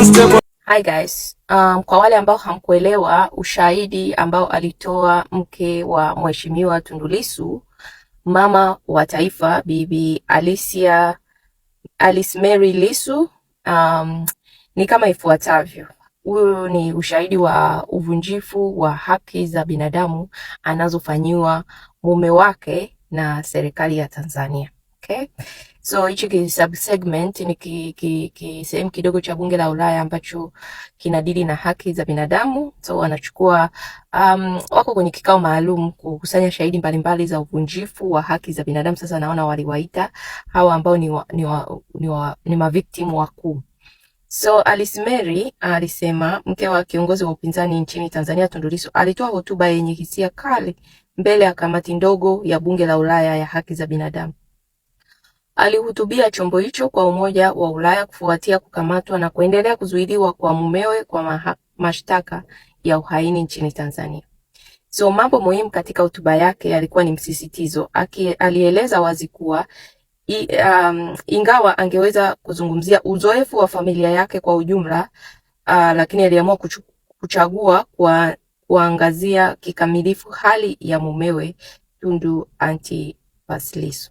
Hi guys. Kwa wale ambao hamkuelewa ushahidi ambao alitoa mke wa Mheshimiwa Tundu Lissu, mama wa taifa, Bibi Alice Mary Lissu, ni kama ifuatavyo. Huyu ni ushahidi wa uvunjifu wa haki za binadamu anazofanyiwa mume wake na serikali ya Tanzania. Okay? So hichi subsegment ni sehemu kidogo cha bunge la Ulaya ambacho kinadili na haki za binadamu. So wanachukua wako kwenye kikao maalum kukusanya shahidi mbalimbali za uvunjifu wa haki za binadamu. Sasa naona waliwaita hawa ambao ni mavictim wakuu. So Alice Mary alisema, mke wa kiongozi wa upinzani nchini Tanzania Tundu Lissu, alitoa hotuba yenye hisia kali mbele ya kamati ndogo ya bunge la Ulaya ya haki za binadamu. Alihutubia chombo hicho kwa Umoja wa Ulaya kufuatia kukamatwa na kuendelea kuzuiliwa kwa mumewe kwa mashtaka ya uhaini nchini Tanzania. So mambo muhimu katika hotuba yake yalikuwa ni msisitizo. Alieleza wazi kuwa ingawa angeweza kuzungumzia uzoefu wa familia yake kwa ujumla, lakini aliamua kuchagua kuangazia kikamilifu hali ya mumewe Tundu Antipas Lissu,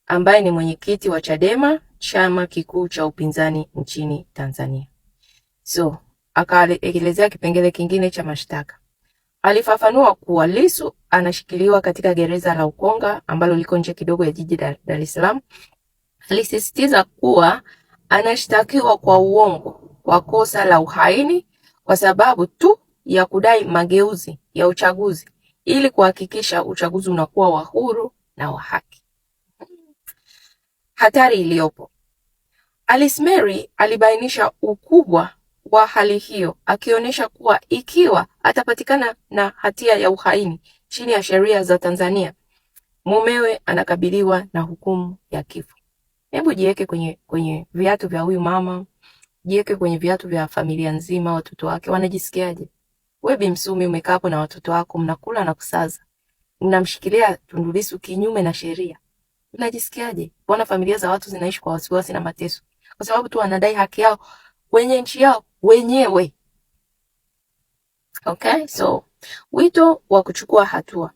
ambaye ni mwenyekiti wa Chadema, chama kikuu cha upinzani nchini Tanzania. So akaelezea kipengele kingine cha mashtaka. Alifafanua kuwa Lissu anashikiliwa katika gereza la Ukonga ambalo liko nje kidogo ya jiji Dar es Salaam. Alisisitiza kuwa anashtakiwa kwa uongo kwa kosa la uhaini kwa sababu tu ya kudai mageuzi ya uchaguzi ili kuhakikisha uchaguzi unakuwa wa huru na wa haki. Hatari iliyopo. Alice Mary alibainisha ukubwa wa hali hiyo, akionyesha kuwa ikiwa atapatikana na hatia ya uhaini chini ya sheria za Tanzania, mumewe anakabiliwa na hukumu ya kifo. Hebu jiweke kwenye viatu vya huyu mama, jiweke kwenye viatu vya familia nzima, watoto wake wanajisikiaje? Wewe Bimsumi umekaa hapo na watoto wako, mnakula na kusaza, mnamshikilia Tundu Lissu kinyume na sheria. Unajisikiaje? Mbona familia za watu zinaishi kwa wasiwasi na mateso kwa sababu tu wanadai haki yao kwenye nchi yao wenyewe? Okay, so wito wa kuchukua hatua.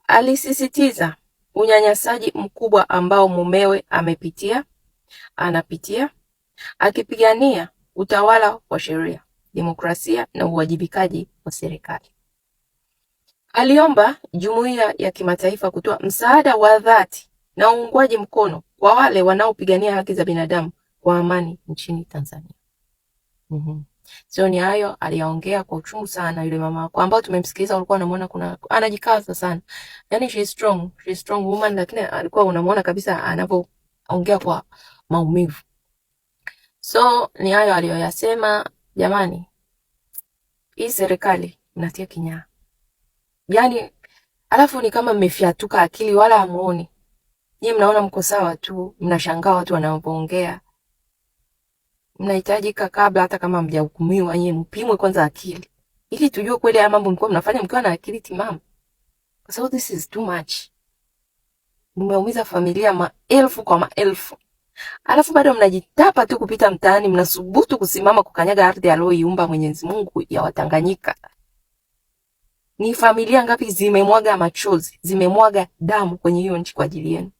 Alisisitiza unyanyasaji mkubwa ambao mumewe anapitia, akipigania utawala wa sheria, demokrasia na uwajibikaji wa serikali. Aliomba jumuiya ya kimataifa kutoa msaada wa dhati na uungwaji mkono kwa wale wanaopigania haki za binadamu kwa amani nchini Tanzania. So ni hayo aliyaongea kwa uchungu sana yule mama, kwa ambao tumemsikiliza walikuwa wanamuona anajikaza sana. Yaani she is strong woman, lakini alikuwa unamuona kabisa anapoongea kwa maumivu. So ni hayo aliyoyasema. Jamani, hii serikali inatia kinyaa. Yaani alafu ni kama mmefyatuka akili wala hamuoni. Nyinyi mnaona mko sawa tu, mnashangaa watu wanapoongea. Mnahitajika kabla hata kama mjahukumiwa nyinyi mpimwe kwanza akili, ili tujue kweli haya mambo mlikuwa mnafanya mkiwa na akili timamu. Kwa sababu this is too much. Mmeumiza familia maelfu kwa maelfu. Alafu bado mnajitapa tu kupita mtaani, mnasubutu kusimama kukanyaga ardhi aliyoiumba Mwenyezi Mungu ya Watanganyika. Ni familia ngapi zimemwaga machozi, zimemwaga damu kwenye hiyo nchi kwa ajili yenu?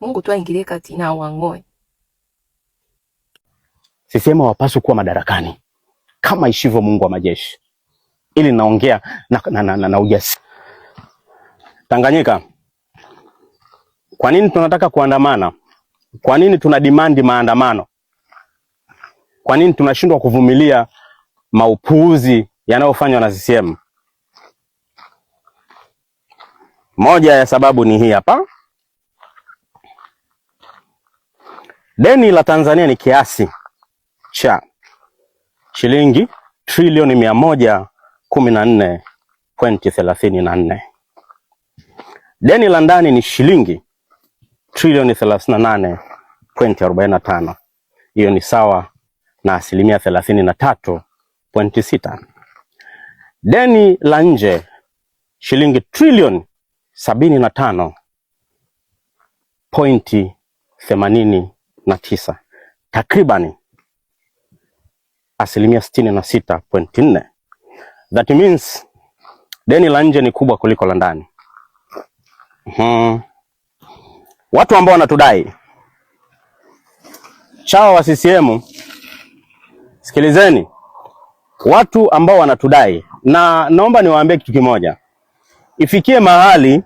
Mungu tu aingilie kati na wang'oe. CCM hawapaswi kuwa madarakani kama ishivyo Mungu wa majeshi. Ili naongea na ujasiri. Tanganyika, kwa nini tunataka kuandamana? Kwa nini tuna demand maandamano? Kwa nini tunashindwa kuvumilia maupuuzi yanayofanywa na CCM? Moja ya sababu ni hii hapa. Deni la Tanzania ni kiasi cha shilingi trilioni 114.34. Deni la ndani ni shilingi trilioni 38.45. Hiyo ni sawa na 33.6. Deni la nje shilingi trilioni 75.89. takribani 66.4%. That means deni la nje ni kubwa kuliko la ndani. Watu ambao wanatudai, chawa wa CCM, sikilizeni. Watu ambao wanatudai, na naomba niwaambie kitu kimoja. Ifikie mahali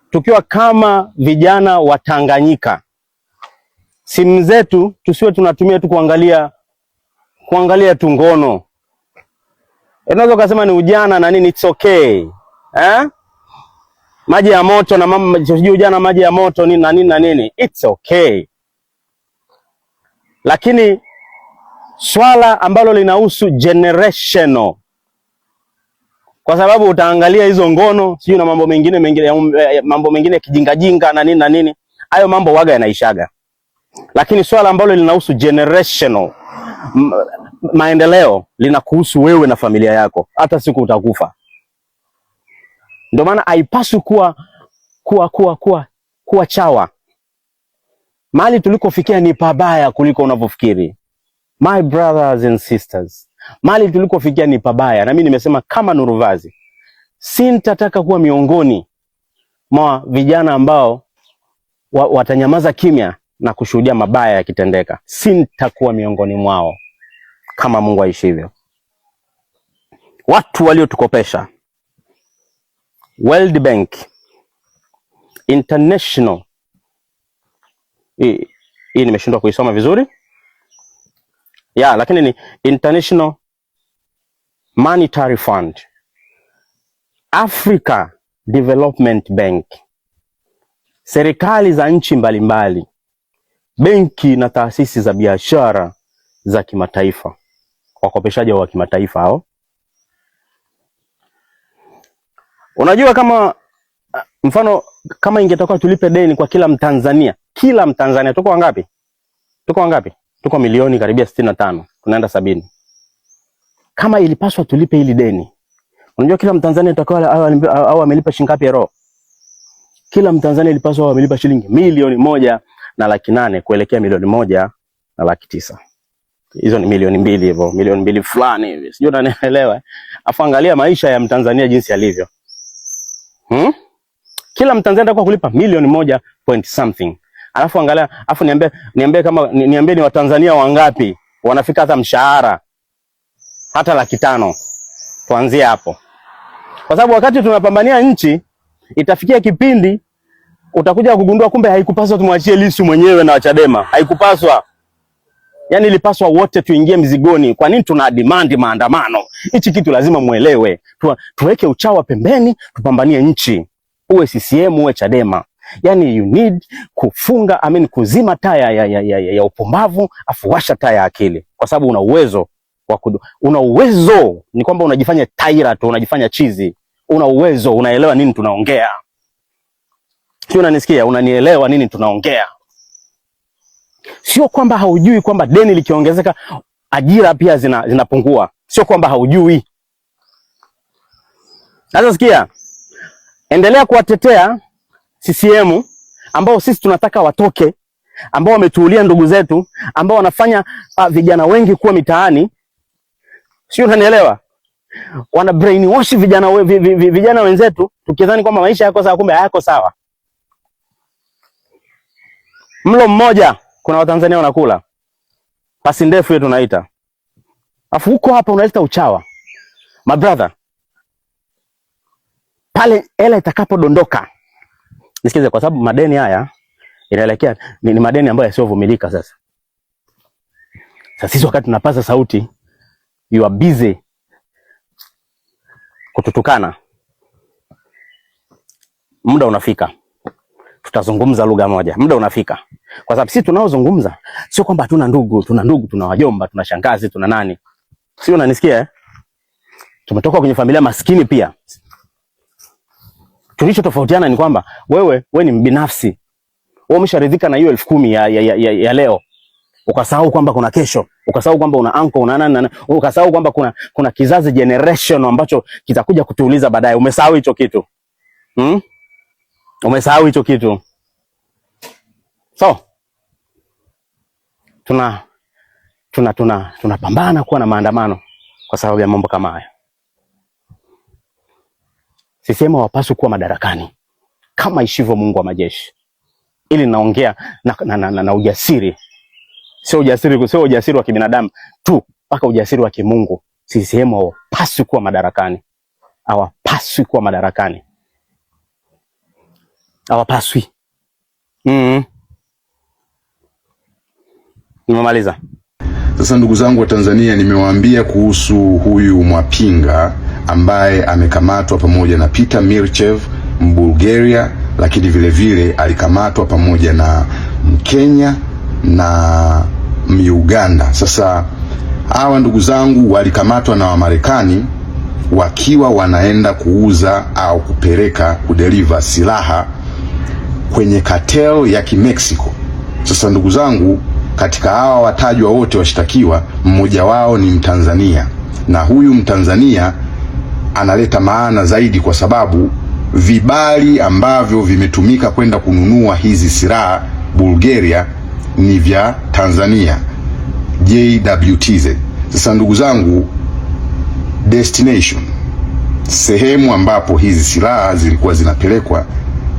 tukiwa kama vijana wa Tanganyika, simu zetu tusiwe tunatumia tu kuangalia tu ngono. Unaweza kusema ni ujana na nini, it's okay. Maji ya moto na mama, sijui ujana maji ya moto nini na nini, it's okay. Lakini swala ambalo linahusu generational, kwa sababu utaangalia hizo ngono sijui na mambo mengine kijingajinga na nini, hayo mambo waga yanaishaga. Lakini swala ambalo linahusu generational maendeleo linakuhusu wewe na familia yako, hata siku utakufa. Ndio maana haipaswi kuwa chawa. Mahali tulikofikia ni pabaya kuliko unavyofikiri. My brothers and sisters, mahali tulikofikia ni pabaya, na mimi nimesema kama Nuruvazi, sintataka kuwa miongoni mwa vijana ambao watanyamaza kimya na kushuhudia mabaya yakitendeka. Sintakuwa miongoni mwao kama Mungu aishivyo. Watu waliotukopesha, World Bank, International, hii nimeshindwa kuisoma vizuri. Lakini ni International Monetary Fund, Africa Development Bank, serikali za nchi mbalimbali, benki na taasisi za biashara za kimataifa, wakopeshaji wa kimataifa hao. Unajua, kama mfano, kama ingetoka tulipe deni kwa kila Mtanzania, tuko wangapi? Tuko milioni karibia 65, tunaenda 70. Kama ilipaswa tulipe hili deni, unajua kila Mtanzania atakuwa au amelipa shilingi ngapi roho? Kila Mtanzania ilipaswa amelipa shilingi 1,800,000 kuelekea 1,109,000. Hizo ni milioni 2 hivyo, milioni 2 fulani hivi. Sijui unanielewa? Afu angalia maisha ya Mtanzania jinsi yalivyo. Kila Mtanzania atakuwa kulipa milioni 1 point something. Alafu angalia, afu niambie ni Watanzania wangapi wanafika hata mshahara hata 500,000. Tuanzie hapo. Kwa sababu wakati tunapambania nchi, itafikia kipindi utakuja kugundua kumbe haikupaswa tumwachie Lissu mwenyewe na Chadema. Haikupaswa. Yaani ilipaswa wote tuingie mzigoni. Kwa nini tuna demand maandamano? Hichi kitu lazima muelewe. Tuweke uchawa pembeni, tupambanie nchi. Uwe CCM, uwe Chadema. Yaani you need kuzima taa ya upumbavu, afu washa taa ya akili. Kwa sababu una uwezo, ni kwamba unajifanya taira tu, unajifanya chizi. Una uwezo, unaelewa nini tunaongea. Sio, unanisikia? Unanielewa nini tunaongea. Sio kwamba haujui kwamba deni likiongezeka ajira pia zinapungua. Sio kwamba haujui. Sasa sikia, endelea kuwatetea CCM ambao sisi tunataka watoke, ambao wametuulia ndugu zetu, ambao wanafanya vijana wengi kuwa mitaani. Sio, unanielewa? Wana brainwash vijana wenzetu tukidhani kwamba maisha yako sawa, kumbe hayako sawa. Mlo mmoja kuna Watanzania wanakula. Pasi ndefu yetu tunaita. Afu huko hapa unaleta uchawa. My brother, pale hela itakapodondoka, nisikize, kwa sababu madeni haya inaelekea ni madeni ambayo yasiyovumilika sasa. Sasa sisi wakati tunapaza sauti, you are busy kututukana. Muda unafika, tutazungumza lugha moja. Muda unafika. Kwa sababu sisi tunaozungumza sio kwamba hatuna ndugu, tuna wajomba, tuna shangazi, tuna nani. Sio, unanisikia? Tumetoka kwenye familia maskini pia. Tulicho tofautiana ni kwamba wewe ni mbinafsi. Wewe umesharidhika na hiyo 10,000 ya leo. Ukasahau kwamba kuna kesho, ukasahau kwamba una uncle, una nani, ukasahau kwamba kuna kizazi generation ambacho kitakuja kutuuliza baadaye. Umesahau hicho kitu. Umesahau hicho kitu. So, tunapambana kuwa na maandamano kwa sababu ya mambo kama haya. CCM hawapaswi kuwa madarakani kama ishivyo Mungu wa majeshi. Ili naongea na ujasiri. Sio ujasiri wa kibinadamu tu, mpaka ujasiri wa kimungu. CCM hawapaswi kuwa madarakani. Hawapaswi kuwa madarakani. Hawapaswi. Nimemaliza. Sasa ndugu zangu wa Tanzania, nimewaambia kuhusu huyu Mwapinga ambaye amekamatwa pamoja na Peter Mirchev Mbulgaria, lakini vile vile alikamatwa pamoja na Mkenya na Muganda. Sasa hawa ndugu zangu walikamatwa na Wamarekani wakiwa wanaenda kuuza au kupeleka kudeliver silaha kwenye cartel ya Kimexico. Sasa ndugu zangu, katika hawa watajwa wote washtakiwa, mmoja wao ni Mtanzania, na huyu Mtanzania analeta maana zaidi kwa sababu vibali ambavyo vimetumika kwenda kununua hizi silaha Bulgaria ni vya Tanzania, JWTZ. Sasa ndugu zangu, destination, sehemu ambapo hizi silaha zilikuwa zinapelekwa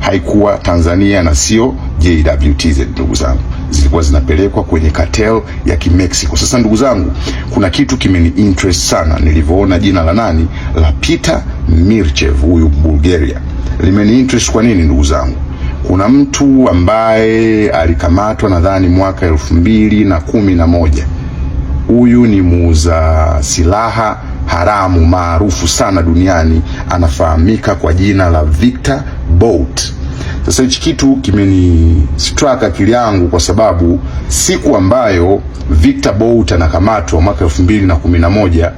haikuwa Tanzania na sio JWTZ. Ndugu zangu, zilikuwa zinapelekwa kwenye cartel ya Kimexico. Sasa ndugu zangu, kuna kitu kimeni interest sana nilivyoona jina la nani, la Peter Mirchev, huyu Bulgaria. Limeni interest kwa nini ndugu zangu? Kuna mtu ambaye alikamatwa nadhani mwaka 2011. Huyu ni muuza silaha haramu maarufu sana duniani, anafahamika kwa jina la Victor Bout. Sasa hichi kitu kimeni strike akili yangu kwa sababu siku ambayo Victor Bout anakamatwa mwaka 2011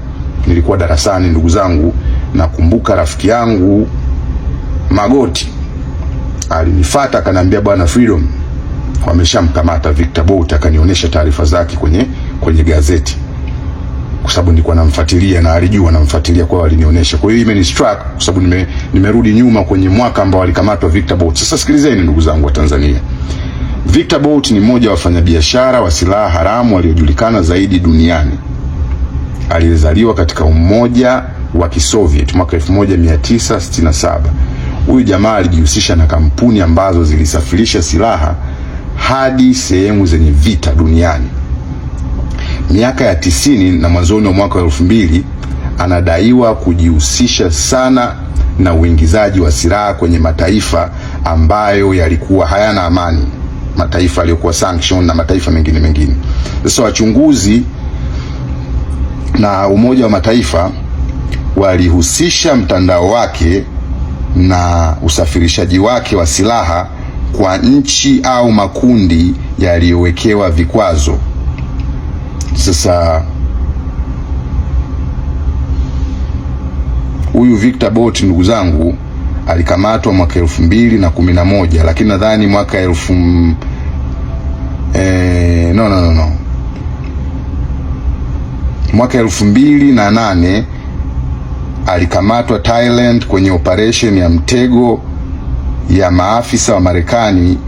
nilikuwa darasani ndugu zangu. Nakumbuka rafiki yangu Magoti alinifuata akaniambia, bwana Freedom, wameshamkamata Victor Bout. Akanionyesha taarifa zake kwenye gazeti, kwa sababu nilikuwa namfuatilia na alijua namfuatilia, kwa hiyo alinionyesha. Kwa hiyo imenistruck kwa sababu nimerudi nyuma kwenye mwaka ambao alikamatwa Victor Bout. Sasa sikilizeni ndugu zangu wa Tanzania. Victor Bout ni mmoja wa wafanyabiashara wa silaha haramu waliojulikana zaidi duniani. Alizaliwa katika Umoja wa Kisoviet mwaka 1967. Huyu jamaa alijihusisha na kampuni ambazo zilisafirisha silaha hadi sehemu zenye vita duniani. Miaka ya 90 na mwanzoni wa mwaka 2000 anadaiwa kujihusisha sana na uingizaji wa silaha kwenye mataifa ambayo yalikuwa hayana amani, mataifa yaliyokuwa sanction na mataifa mengine. Sasa wachunguzi na Umoja wa Mataifa walihusisha mtandao wake na usafirishaji wake wa silaha kwa nchi au makundi yaliyowekewa vikwazo. Sasa huyu Victor Bout ndugu zangu alikamatwa mwaka 2011, lakini nadhani mwaka mwaka 2008 alikamatwa Thailand kwenye operation ya mtego ya maafisa wa Marekani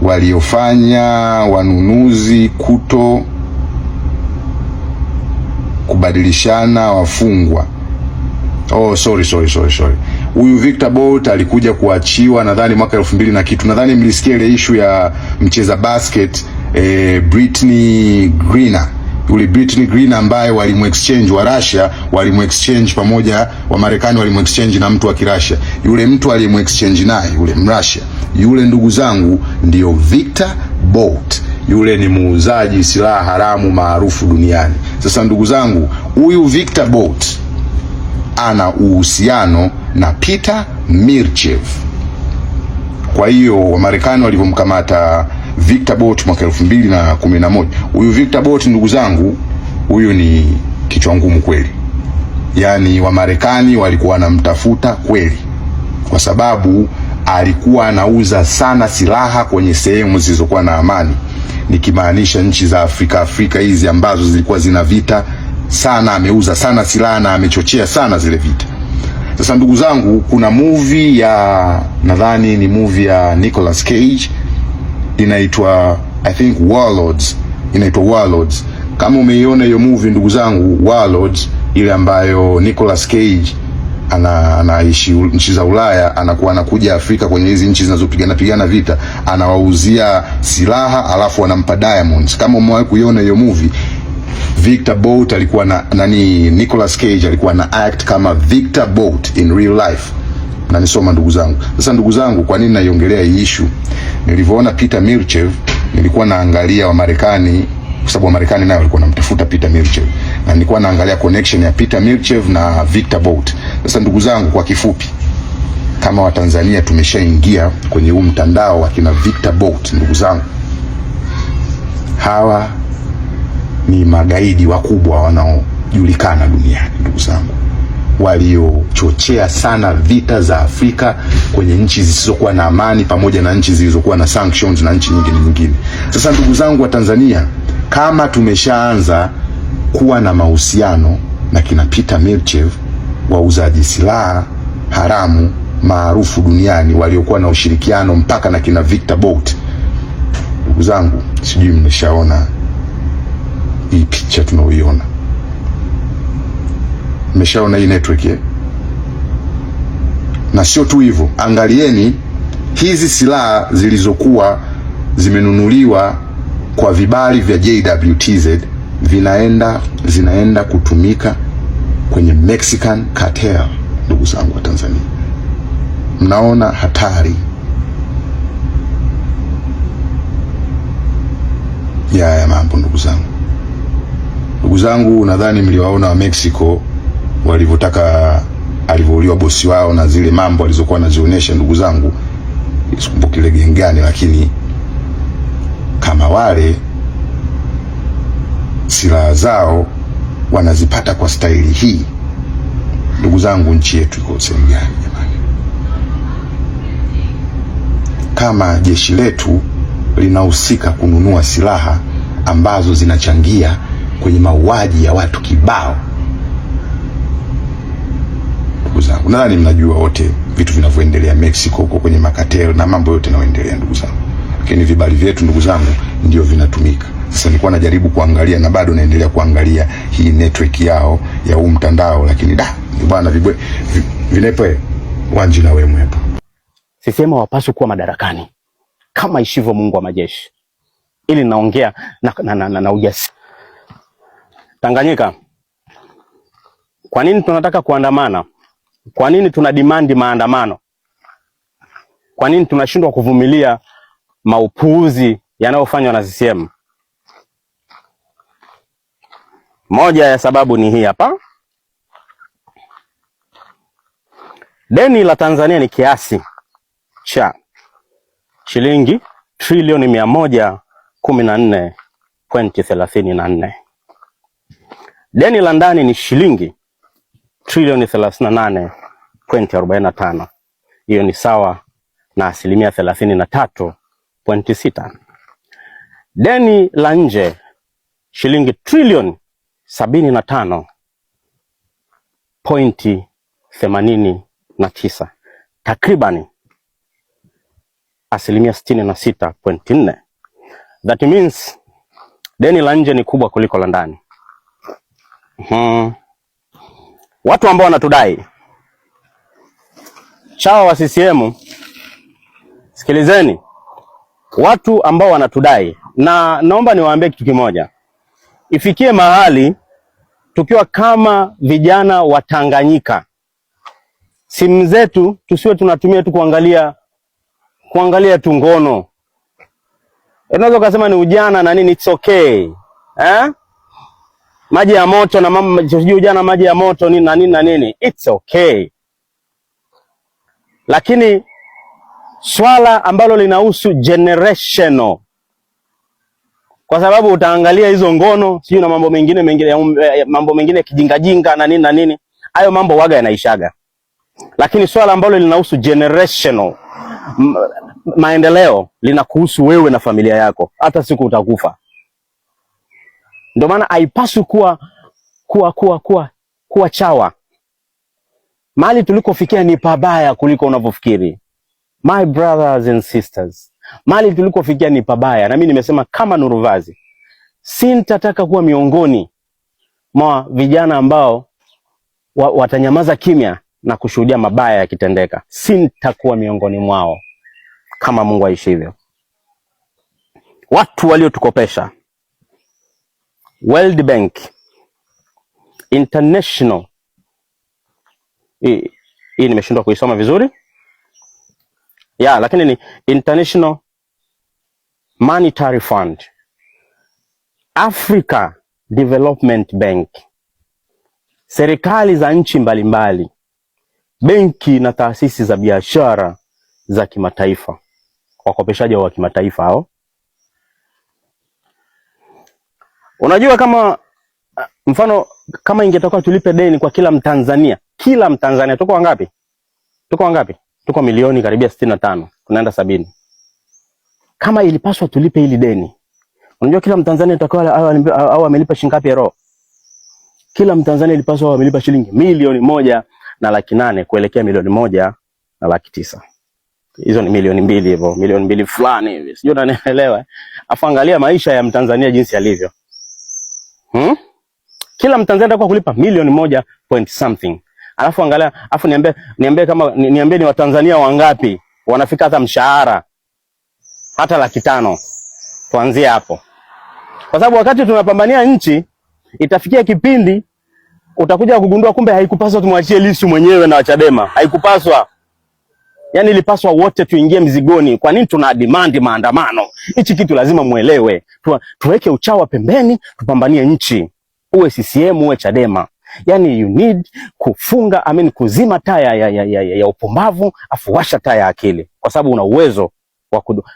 waliofanya wanunuzi kuto kubadilishana wafungwa. Sorry. Huyu Victor Bout alikuja kuachiwa nadhani mwaka 2000 na kitu. Nadhani mlisikia ile issue ya mcheza basket Brittney Griner. Yule Brittney Griner ambaye walimu-exchange wa Russia, walimu-exchange pamoja wa Marekani, walimu-exchange na mtu wa Kirussia. Yule mtu alimu-exchange naye yule Mrussia, yule ndugu zangu ndio Victor Bout. Yule ni muuzaji silaha haramu maarufu duniani. Sasa ndugu zangu, huyu Victor Bout ana uhusiano na Peter Mirchev. Kwa hiyo Wamarekani walivyomkamata Victor Bout mwaka 2011, huyu Victor Bout ndugu zangu, huyu ni kichwa ngumu kweli. Yaani Wamarekani walikuwa wanamtafuta kweli, kwa sababu alikuwa anauza sana silaha kwenye sehemu zilizokuwa na amani, nikimaanisha nchi za Afrika hizi ambazo zilikuwa zina vita sana. Ameuza sana silaha na amechochea sana zile vita. Sasa ndugu zangu, kuna movie ya nadhani ni movie ya Nicolas Cage inaitwa I think Warlords, inaitwa Warlords. Kama umeiona hiyo movie ndugu zangu, Warlords, ile ambayo Nicolas Cage anaishi nchi za Ulaya, anakuwa anakuja Afrika kwenye hizi nchi zinazopigana vita, anawauzia silaha alafu anampa diamonds. Kama umewahi kuiona hiyo movie, Victor Bout alikuwa Nicolas Cage alikuwa na act kama Victor Bout in real life. Na nisoma ndugu zangu. Sasa ndugu zangu, kwa nini naiongelea hii issue? Nilivyoona Peter Milchev, nilikuwa naangalia wa Marekani, kwa sababu wa Marekani nao walikuwa wanamtafuta Peter Milchev, na nilikuwa naangalia connection ya Peter Milchev na Victor Bout. Sasa ndugu zangu, kwa kifupi, kama Watanzania tumeshaingia kwenye huu mtandao wa kina Victor Bout, ndugu zangu, hawa ni magaidi wakubwa wanaojulikana duniani, ndugu zangu, waliochochea sana vita za Afrika kwenye nchi zisizokuwa na amani, pamoja na nchi zilizokuwa na sanctions na nchi nyingine. Sasa ndugu zangu wa Tanzania, kama tumeshaanza kuwa na mahusiano na kina Peter Milchev, wauzaji silaha haramu maarufu duniani, waliokuwa na ushirikiano mpaka na kina Victor Bout, ndugu zangu, sijui mmeshaona hii picha tunaoiona? Mmeshaona hii network Na sio tu hivyo, angalieni hizi silaha zilizokuwa zimenunuliwa kwa vibali vya JWTZ zinaenda kutumika kwenye Mexican cartel. Ndugu zangu wa Tanzania, mnaona hatari ya mambo? Ndugu zangu, nadhani mliwaona wa Mexico walivyotaka alivyouliwa bosi wao na zile mambo alizokuwa anazionyesha. Ndugu zangu, sikumbuki ile gengani, lakini kama wale silaha zao wanazipata kwa staili hii, ndugu zangu, nchi yetu iko sehemu gani jamani? Kama jeshi letu linahusika kununua silaha ambazo zinachangia kwenye mauaji ya watu kibao, ndugu zangu, nadhani mnajua wote vitu vinavyoendelea Mexico huko kwenye makatelo na mambo yote yanayoendelea, ndugu zangu. Lakini vibali vyetu, ndugu zangu, ndio vinatumika. Sasa nilikuwa najaribu kuangalia na bado naendelea kuangalia hii network yao ya huu mtandao, lakini bwana vinepe wanji na wewe hapa. CCM hawapaswi kuwa madarakani kama ishivyo Mungu wa majeshi. Ili naongea na ujasiri. Tanganyika, kwa nini tunataka kuandamana? Kwa nini tuna demand maandamano? Kwa nini tunashindwa kuvumilia maupuuzi yanayofanywa na CCM? Moja ya sababu ni hii hapa. Deni la Tanzania ni kiasi cha shilingi trilioni 114.34. Deni la ndani ni shilingi trilioni 38.45. Hiyo ni sawa na 33.6. Deni la nje shilingi trilioni 75.89, takribani 66.4. That means deni la nje ni kubwa kuliko la ndani. Watu ambao wanatudai, chawa wa CCM, sikilizeni. Watu ambao wanatudai, na naomba niwaambie kitu kimoja. Ifikie mahali tukiwa kama vijana wa Tanganyika, simu zetu tusiwe tunatumia tu kuangalia tu ngono. Unaweza kusema ni ujana na nini, it's okay. Maji ya moto na mama sijui ujana maji ya moto nini na nini, it's okay. Lakini swala ambalo linahusu generational, kwa sababu utaangalia hizo ngono sijui na mambo mengine kijingajinga na nini, hayo mambo waga yanaishaga. Lakini swala ambalo linahusu generational maendeleo linakuhusu wewe na familia yako, hata siku utakufa. Ndio maana haipaswi kuwa chawa. Mahali tulikofikia ni pabaya kuliko unavyofikiri. My brothers and sisters, mahali tulikofikia ni pabaya. Na mimi nimesema kama Nuruvazi, Sintataka kuwa miongoni mwa vijana ambao watanyamaza kimya na kushuhudia mabaya yakitendeka. Sintakuwa miongoni mwao kama Mungu aishivyo. Watu waliotukopesha, World Bank, International, hii nimeshindwa kuisoma vizuri ya, lakini ni International Monetary Fund, Africa Development Bank, serikali za nchi mbalimbali, benki na taasisi za biashara za kimataifa, wakopeshaji wa kimataifa hao. Unajua, kama mfano, kama ingetoka tulipe deni kwa kila Mtanzania, tuko wangapi? Tuko milioni karibia 65, tunaenda 70. Kama ilipaswa tulipe hili deni, unajua kila Mtanzania atakuwa au amelipa shilingi ngapi roho? Kila Mtanzania ilipaswa amelipa shilingi 1,800,000 kuelekea 1,900,000. Hizo ni milioni 2 hivyo, milioni 2 fulani hivi. Sijui unanielewa? Afu angalia maisha ya Mtanzania jinsi yalivyo. Kila Mtanzania atakuwa kulipa milioni 1 point something. Alafu angalia, afu niambie kama niambie ni Watanzania wangapi wanafika hata mshahara hata 500,000. Tuanzie hapo. Kwa sababu wakati tunapambania nchi, itafikia kipindi utakuja kugundua kumbe haikupaswa tumwachie Lissu mwenyewe na Chadema. Haikupaswa. Yaani ilipaswa wote tuingie mzigoni. Kwa nini tuna demand maandamano? Hichi kitu lazima muelewe. Tuweke uchawa pembeni, tupambanie nchi. Uwe CCM, uwe Chadema. Yaani you need kufunga, kuzima taa ya upumbavu, afu washa taa ya akili. Kwa sababu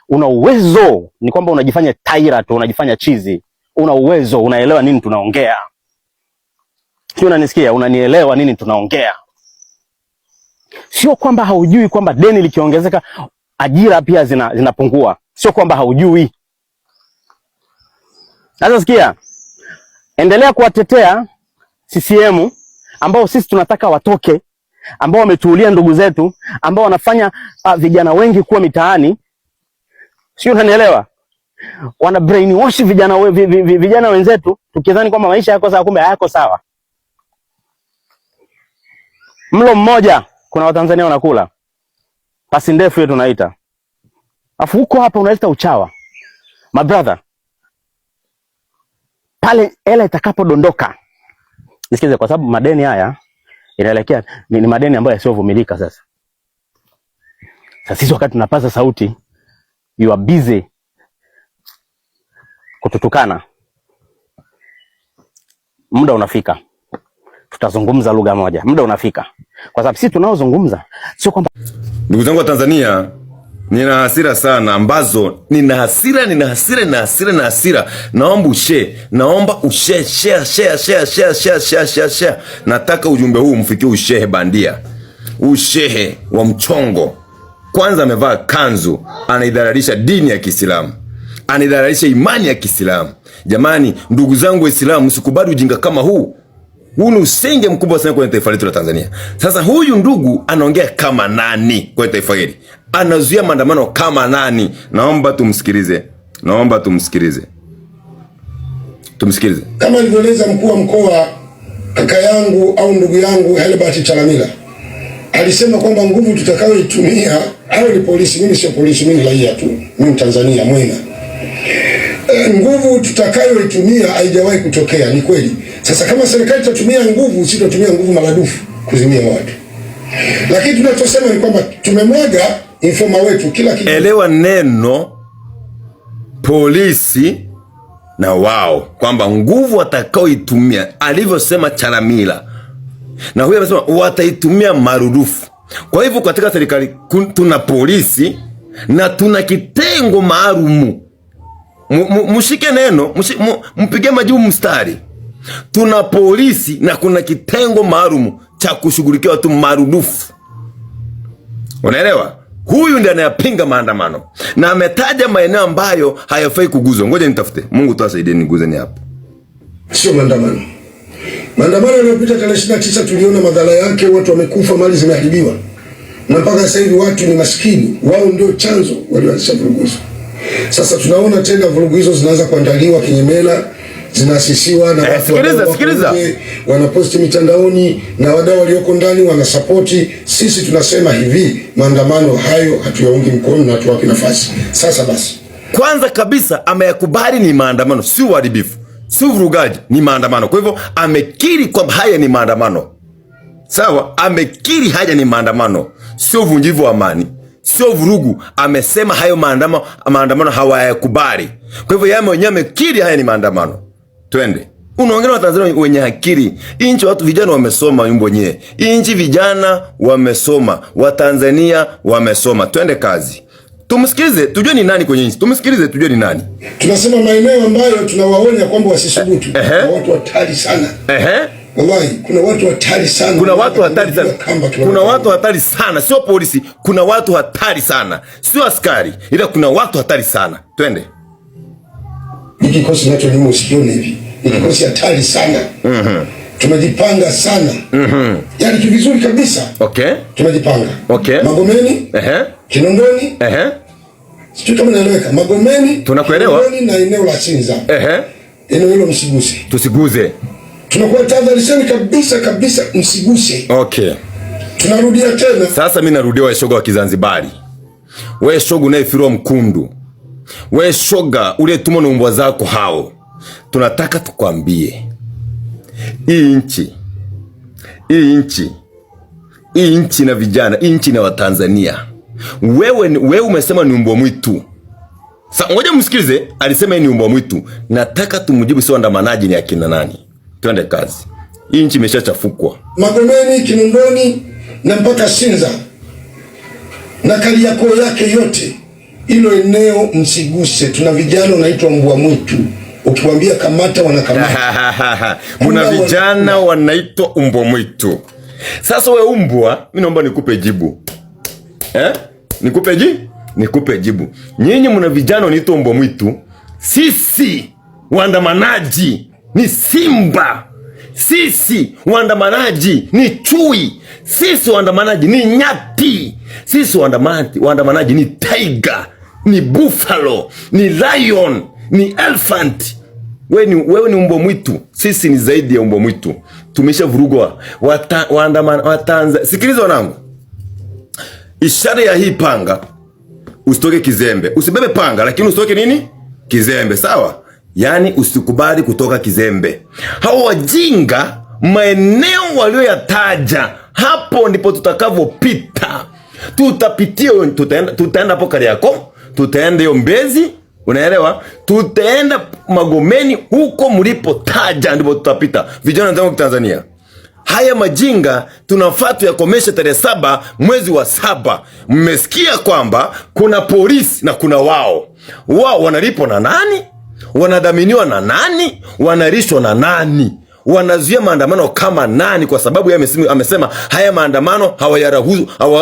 una uwezo, ni kwamba unajifanya taira tu, unajifanya chizi. Una uwezo, unaelewa nini tunaongea. Sio, unanisikia? Unanielewa nini tunaongea. Sio kwamba haujui kwamba deni likiongezeka ajira pia zinapungua. Sio kwamba haujui. Sasa sikia, endelea kuwatetea CCM ambao sisi tunataka watoke, ambao wametuulia ndugu zetu, ambao wanafanya vijana wengi kuwa mitaani. Sio, unanielewa? Wana brainwash vijana wenzetu tukidhani kwamba maisha yako sawa, kumbe hayako sawa. Mlo mmoja kuna Watanzania wanakula. Pasi ndefu hiyo tunaita. Afu huko hapa unaleta uchawa. My brother, pale hela itakapodondoka. Nisikize, kwa sababu madeni haya inaelekea ni madeni ambayo yasiyovumilika sasa. Sasa sisi wakati tunapaza sauti, you are busy kututukana. Muda unafika, tutazungumza lugha moja. Muda unafika. Kwa sababu sisi tunaozungumza sio kwamba, ndugu zangu wa Tanzania, nina hasira sana, ambazo nina hasira. Naomba share. Nataka ujumbe huu mfikie ushehe bandia, ushehe wa mchongo. Kwanza amevaa kanzu, anaidhararisha dini ya Kiislamu, anaidhararisha imani ya Kiislamu. Jamani, ndugu zangu Waislamu, msikubali ujinga kama huu. Huu ni usenge mkubwa sana kwenye taifa letu la Tanzania. Sasa huyu ndugu anaongea kama nani kwenye taifa hili? Anazuia maandamano kama nani? Naomba tumsikilize. Tumsikilize. Kama alivyoeleza mkuu wa mkoa, kaka yangu au ndugu yangu Helbert Chalamila, alisema kwamba nguvu tutakayoitumia, hao ni polisi, mimi sio polisi, mimi ni raia tu, mimi Mtanzania mwema. Nguvu tutakayoitumia haijawahi kutokea, ni kweli. Sasa kama serikali itatumia nguvu, sisi tutatumia nguvu maradufu kuzimia watu. Lakini tunachosema ni kwamba tumemwaga informa wetu kila kitu. Elewa neno polisi na wao, kwamba nguvu watakaoitumia, alivyosema Chalamila, na huyu amesema wataitumia marudufu. Kwa hivyo katika serikali tuna polisi na tuna kitengo maalumu. Mshike neno, mpige majibu mstari. Tuna polisi na kuna kitengo maalumu cha kushughulikia watu marudufu. Unaelewa? Huyu ndiye anayapinga maandamano na ametaja maeneo ambayo hayafai kuguzwa. Ngoja nitafute. Mungu tuwasaidie niguze ni hapo. Sio maandamano. Maandamano yaliyopita tarehe 29 tuliona madhara yake, watu wamekufa, mali zimeharibiwa. Na mpaka sasa hivi watu ni maskini. Wao ndio chanzo walioanzisha vurugu hizo. Sasa tunaona tena vurugu hizo zinaanza kuandaliwa kinyemela zinasisiwa na watu wanaposti mitandaoni na wadau walioko ndani wanasapoti. Sisi tunasema hivi, maandamano hayo hatuyaungi mkono na tuwape nafasi. Sasa basi, kwanza kabisa ameyakubali ni maandamano, si uharibifu, si uvurugaji, ni maandamano. Kwa hivyo amekiri kwamba haya ni maandamano. Sawa, amekiri haya ni maandamano, sio uvunjivu wa amani, sio vurugu. Amesema hayo maandamano hawayakubali. Kwa hivyo yeye mwenyewe amekiri haya ni maandamano. Twende. Unaongea na Watanzania wenye akili. Inchi watu vijana wamesoma yumbo nye. Inchi vijana wamesoma. Watanzania wamesoma. Twende kazi. Tumsikilize tujue ni nani kwenye inchi. Tumsikilize tujue ni nani. Tunasema maeneo ambayo tunawaonya kwamba wasisubutu. Watu hatari sana. Wallahi, kuna watu hatari sana. Kuna watu hatari sana. Kuna watu hatari sana. Sio polisi. Kuna watu hatari sana. Sio askari. Ila kuna watu hatari sana. Twende. Hiki kikosi nacho ni usikione hivi. Ni kikosi hatari sana. Tumejipanga sana. Yaani kivizuri kabisa. Okay. Tumejipanga. Okay. Magomeni. Kinondoni. Sijui kama naeleweka. Magomeni. Tunakuelewa. Kinondoni na eneo la Sinza. Eneo hilo msiguse. Tusiguze. Tunakuwa tahadharisheni kabisa msiguse. Okay. Tunarudia tena. Sasa mimi narudia wewe shoga wa Kizanzibari. Wewe shoga unayefirwa mkundu. Wewe shoga ule tumo na umbwa zako hao. Tunataka tukwambie. Hii nchi na vijana, nchi na Watanzania. Wewe umesema ni umbwa mwitu. Sasa ngoja msikilize, alisema ni umbwa mwitu. Nataka tumjibu sio andamanaji ni akina nani. Twende kazi. Hii nchi imeshachafukwa. Magomeni, Kinondoni na mpaka Sinza na Kariakoo yake yote, hilo eneo msiguse. Tuna vijana wanaitwa mbwa mwitu. Ukiwaambia kamata wanakamata. Kuna vijana wanaitwa mbwa mwitu. Sasa wewe umbwa, mimi naomba nikupe jibu. Nikupe jibu. Nyinyi mna vijana wanaitwa mbwa mwitu. Sisi waandamanaji ni simba. Sisi waandamanaji ni chui. Sisi waandamanaji ni nyati. Sisi waandamanaji ni tiger, ni buffalo, ni lion, ni elephant. Wewe ni mbwa mwitu. Sisi ni zaidi ya mbwa mwitu. Tumeshavurugwa. Watanzania. Sikiliza wanangu. Ishara ya hii panga, usitoke kizembe. Usibebe panga lakini usitoke nini? Kizembe, sawa? Yani usikubali kutoka kizembe. Hao wajinga maeneo walioyataja, hapo ndipo tutakavopita. Tutapitia, tutaenda hapo Kariakoo, tutaenda hiyo Mbezi, unaelewa? Tutaenda Magomeni, huko mlipotaja ndipo tutapita. Vijana wenzangu Tanzania, haya majinga tunafaa tuyakomeshe tarehe 7 mwezi wa 7. Mmesikia kwamba kuna polisi na kuna wao wanalipwa na nani? Wanadhaminiwa na nani? Wanarishwa na nani? Wanazuia maandamano kama nani? Kwa sababu yeye amesema haya maandamano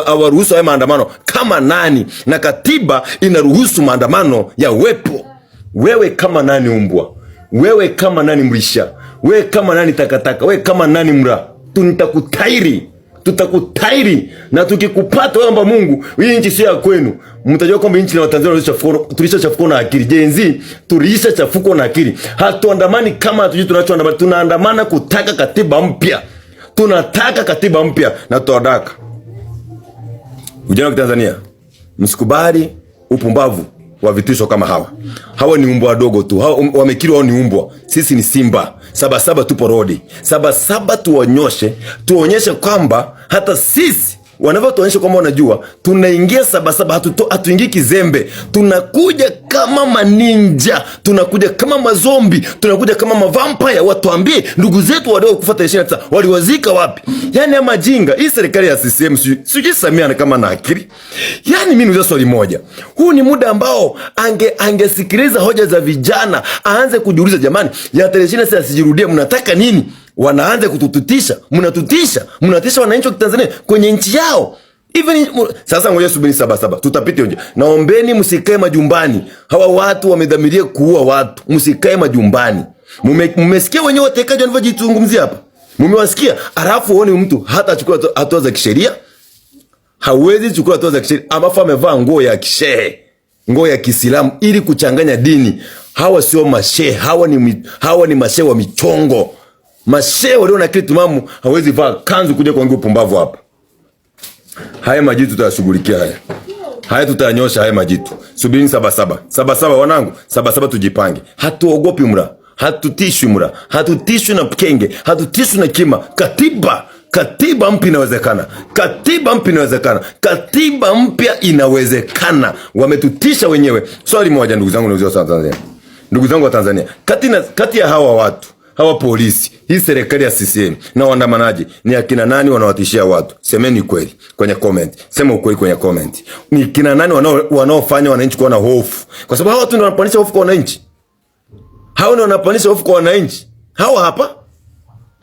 hawaruhusu haya maandamano kama nani? Na katiba inaruhusu maandamano ya wepo. Wewe kama nani umbwa? Wewe kama nani mlisha? Wewe kama nani takataka? Wewe kama nani mra? Tutakutairi na tukikupata wewe amba Mungu, hii nchi si ya kwenu. Mtajua kwamba nchi na Watanzania tulishachafuka na akili. Jenzi tulishachafuka na akili. Hatuandamani kama hatujui tunachoandamana. Tunaandamana kutaka katiba mpya. Tunataka katiba mpya na tutadaka. Vijana wa Tanzania, msikubali upumbavu wa vitisho kama hawa. Hawa ni umbwa wadogo tu. Hawa wamekiri wao ni umbwa. Sisi ni simba. 7-7 tupo rodi. 7-7 tuonyeshe. Tuonyeshe kwamba hata sisi wanavyotuonyesha kwamba wanajua tunaingia 7-7, hatuingii kizembe. Tunakuja kama maninja, tunakuja kama mazombi, tunakuja kama mavampire. Watuambie ndugu zetu walio kufuata 29 waliwazika wapi? Yani ama jinga, hii serikali ya CCM sijui Samia kama na akili. Yani mimi niuliza swali moja. Huu ni muda ambao angesikiliza hoja za vijana, aanze kujiuliza, jamani, ya 29 asijirudie, mnataka nini? Wanaanza kututisha, mnatisha wananchi wa Tanzania kwenye nchi yao. Even sasa ngoja subiri 7-7. Tutapita nje. Naombeni msikae majumbani. Hawa watu wamedhamiria kuua watu. Msikae majumbani. Mmesikia wenyewe watekaji wanavyojizungumzia hapa? Mmewasikia? Alafu uone mtu hata achukua hatua za kisheria. Hawezi chukua hatua za kisheria. Amafa amevaa nguo ya kishehe. nguo ya Kiislamu ili kuchanganya dini. Hawa sio mashehe, hawa ni mashehe wa michongo. Mashehe walio na akili timamu hawezi vaa kanzu kuja kuongea upumbavu hapa. Haya majitu tutashughulikia haya. Haya tutanyosha haya majitu. Subirini Sabasaba wanangu, Sabasaba tujipange. Hatuogopi mura, hatutishwi mura, hatutishwi na kenge, hatutishwi na kima. Katiba mpya inawezekana. Katiba mpya inawezekana. Wametutisha wenyewe. Swali moja ndugu zangu wa Tanzania. Ndugu zangu wa Tanzania, kati ya hawa watu, hawa polisi, hii serikali ya CCM na waandamanaji, ni akina nani wanawatishia watu? Semeni kweli kwenye comment. Sema ukweli kwenye comment. Ni kina nani wanaofanya wananchi kuwa na hofu? Kwa sababu hawa watu ndio wanapanisha hofu kwa wananchi. Hao ndio wanapanisha hofu kwa wananchi. Hawa hapa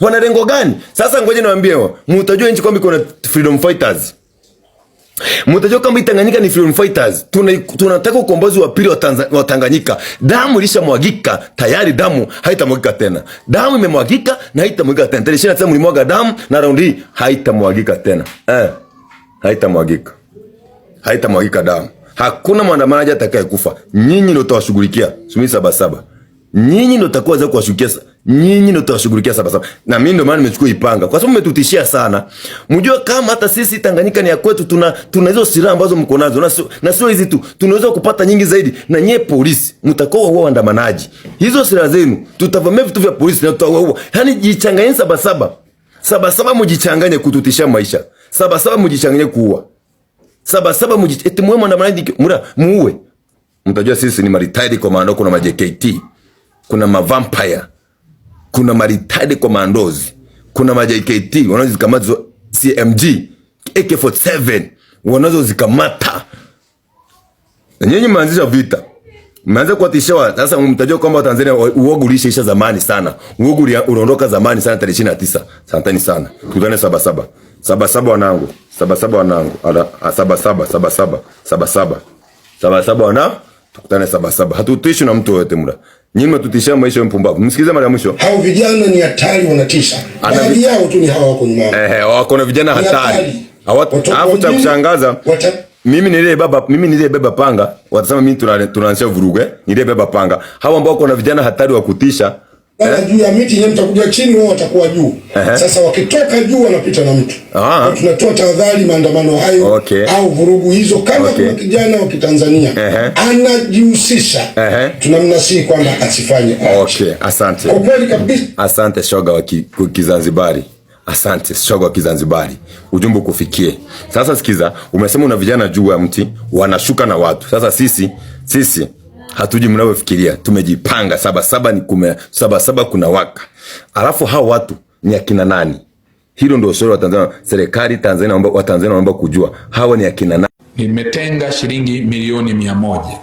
wana lengo gani? Sasa ngoja niwaambie, mtajua nchi kwamba kuna freedom fighters. Mtajua kama Tanganyika ni freedom fighters. Tunataka ukombozi wa pili wa Tanganyika. Damu ilishamwagika, tayari damu haitamwagika tena. Damu imemwagika na haitamwagika tena. Tarehe 29 mlimwaga damu na raundi hii haitamwagika tena. Haitamwagika damu. Hakuna mwandamanaji atakayekufa. Nyinyi ndio tutawashughulikia. Subiri Sabasaba. Nyinyi ndio tutakuwa za kuwashughulikia. Nyinyi ndio tutawashughulikia Sabasaba. Na mimi ndio maana nimechukua Ipanga. Kwa sababu mmetutishia sana. Mjue kama hata sisi Tanganyika ni ya kwetu, tuna hizo silaha ambazo mko nazo. Na sio hizi tu. Tunaweza kupata nyingi zaidi. Na nyie polisi mtakao wao waandamanaji. Hizo silaha zenu tutavamia vitu vya polisi na tutawao. Yaani jichanganyeni Sabasaba. Sabasaba mjichanganye kututishia maisha. Sabasaba mjichanganye kuua. Sabasaba eti muwe maandamanaji muue. Mtajua sisi ni retired commando, kuna ma JKT, kuna ma vampire, kuna ma retired commandos, kuna ma JKT wanazozikamata CMG, AK47 wanazozikamata. Na nyinyi mmeanzisha vita. Mmeanza kuwatisha. Sasa mtajua kwamba Tanzania uoga ulishaisha zamani sana. Uoga unaondoka zamani sana tarehe 29. Asanteni sana. Tukutane Sabasaba. Sabasaba wanangu. Sabasaba wanangu. Tukutane Sabasaba. Hatutishi na mtu yote mura. Nyinyi mtutishia maisha mpumbavu. Msikize mara ya mwisho. Hao vijana ni hatari, wanatisha. Baadhi yao tu ni hawa wako nyuma. Wako na vijana hatari. Alafu cha kushangaza, mimi nilibeba panga. Watasema mimi tunaanzisha vurugu, nilibeba panga. Hao ambao wako na vijana hatari wa kutisha. Juu ya miti nyinyi mtakuja chini, wao watakuwa juu. Sasa wakitoka juu wanapita na mtu. Tunatoa tahadhari maandamano hayo au vurugu hizo, kama kuna kijana wa Kitanzania anajihusisha, tunamnasihi kwamba asifanye. Asante. Kwa kweli kabisa. Asante shoga wa Kizanzibari. Asante shoga wa Kizanzibari. Ujumbe kufikie. Sasa sikiza, umesema una vijana juu ya mti wanashuka na watu. Sasa sisi hatuji mnavyofikiria. Tumejipanga. Sabasaba kuna waka. Alafu hao watu ni akina nani? Hilo ndio swali wa Tanzania. Serikali Tanzania wa Tanzania wanaomba kujua hawa ni akina nani. Nimetenga shilingi milioni 100.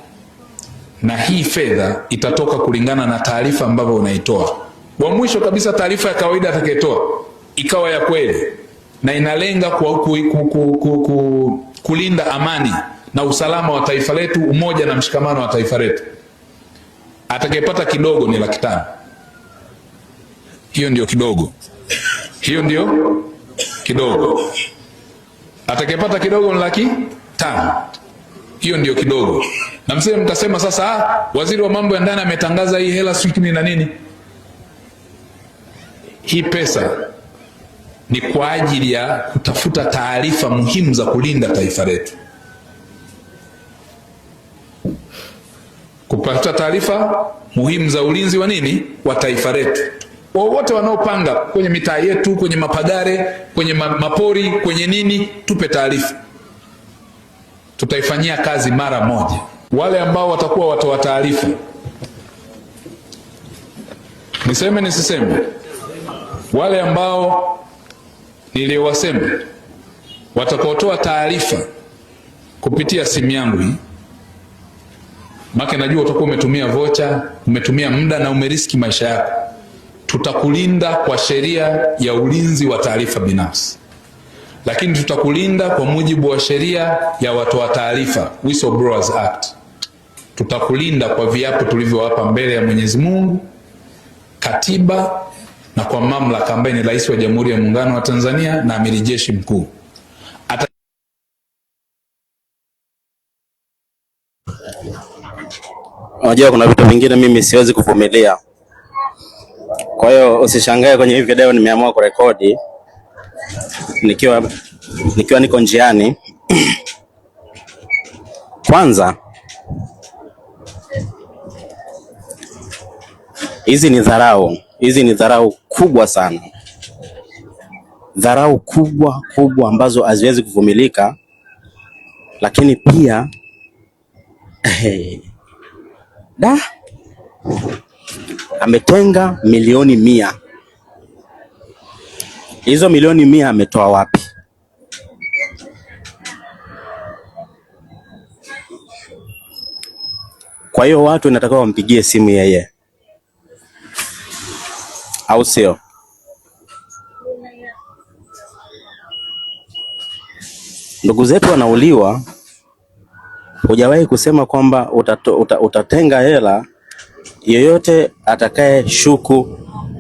Na hii fedha itatoka kulingana na taarifa ambavyo unaitoa. Wa mwisho kabisa, taarifa ya kawaida atakayetoa ikawa ya kweli na inalenga kulinda amani na usalama wa taifa letu, umoja na mshikamano wa taifa letu, atakayepata kidogo ni 500,000. Hiyo ndio kidogo. Atakayepata kidogo ni 500,000. Hiyo ndio kidogo. Na msije mkasema sasa waziri wa mambo ya ndani ametangaza hii hela swikini na nini. Hii pesa ni kwa ajili ya kutafuta taarifa muhimu za kulinda taifa letu. Kupata taarifa muhimu za ulinzi wa nini? Wa taifa letu. Wote wanaopanga kwenye mitaa yetu, kwenye mapagare, kwenye mapori, kwenye nini, tupe taarifa. Tutaifanyia kazi mara moja. Wale ambao watakuwa watoa taarifa, niseme nisiseme, wale ambao niliowasema watakaotoa taarifa kupitia simu yangu hii, maka najua utakuwa umetumia vocha, umetumia muda na umeriski maisha yako. Tutakulinda kwa sheria ya ulinzi wa taarifa binafsi, lakini tutakulinda kwa mujibu wa sheria ya watoa taarifa, Whistleblowers Act. Tutakulinda kwa viapo tulivyowapa mbele ya Mwenyezi Mungu, katiba, na kwa mamlaka ambaye ni Rais wa Jamhuri ya Muungano wa Tanzania na Amiri Jeshi Mkuu. Unajua kuna vitu vingine mimi siwezi kuvumilia. Kwa hiyo usishangae kwenye hii video nimeamua kurekodi nikiwa niko njiani. Kwanza, hizi ni dharau kubwa sana. Dharau kubwa ambazo haziwezi kuvumilika. Lakini pia ametenga milioni 100. Hizo milioni 100 ametoa wapi? Kwa hiyo watu inatakiwa wampigie simu yeye, au sio? Ndugu zetu wanauliwa, hujawahi kusema kwamba utatenga hela. Yoyote atakaye shuku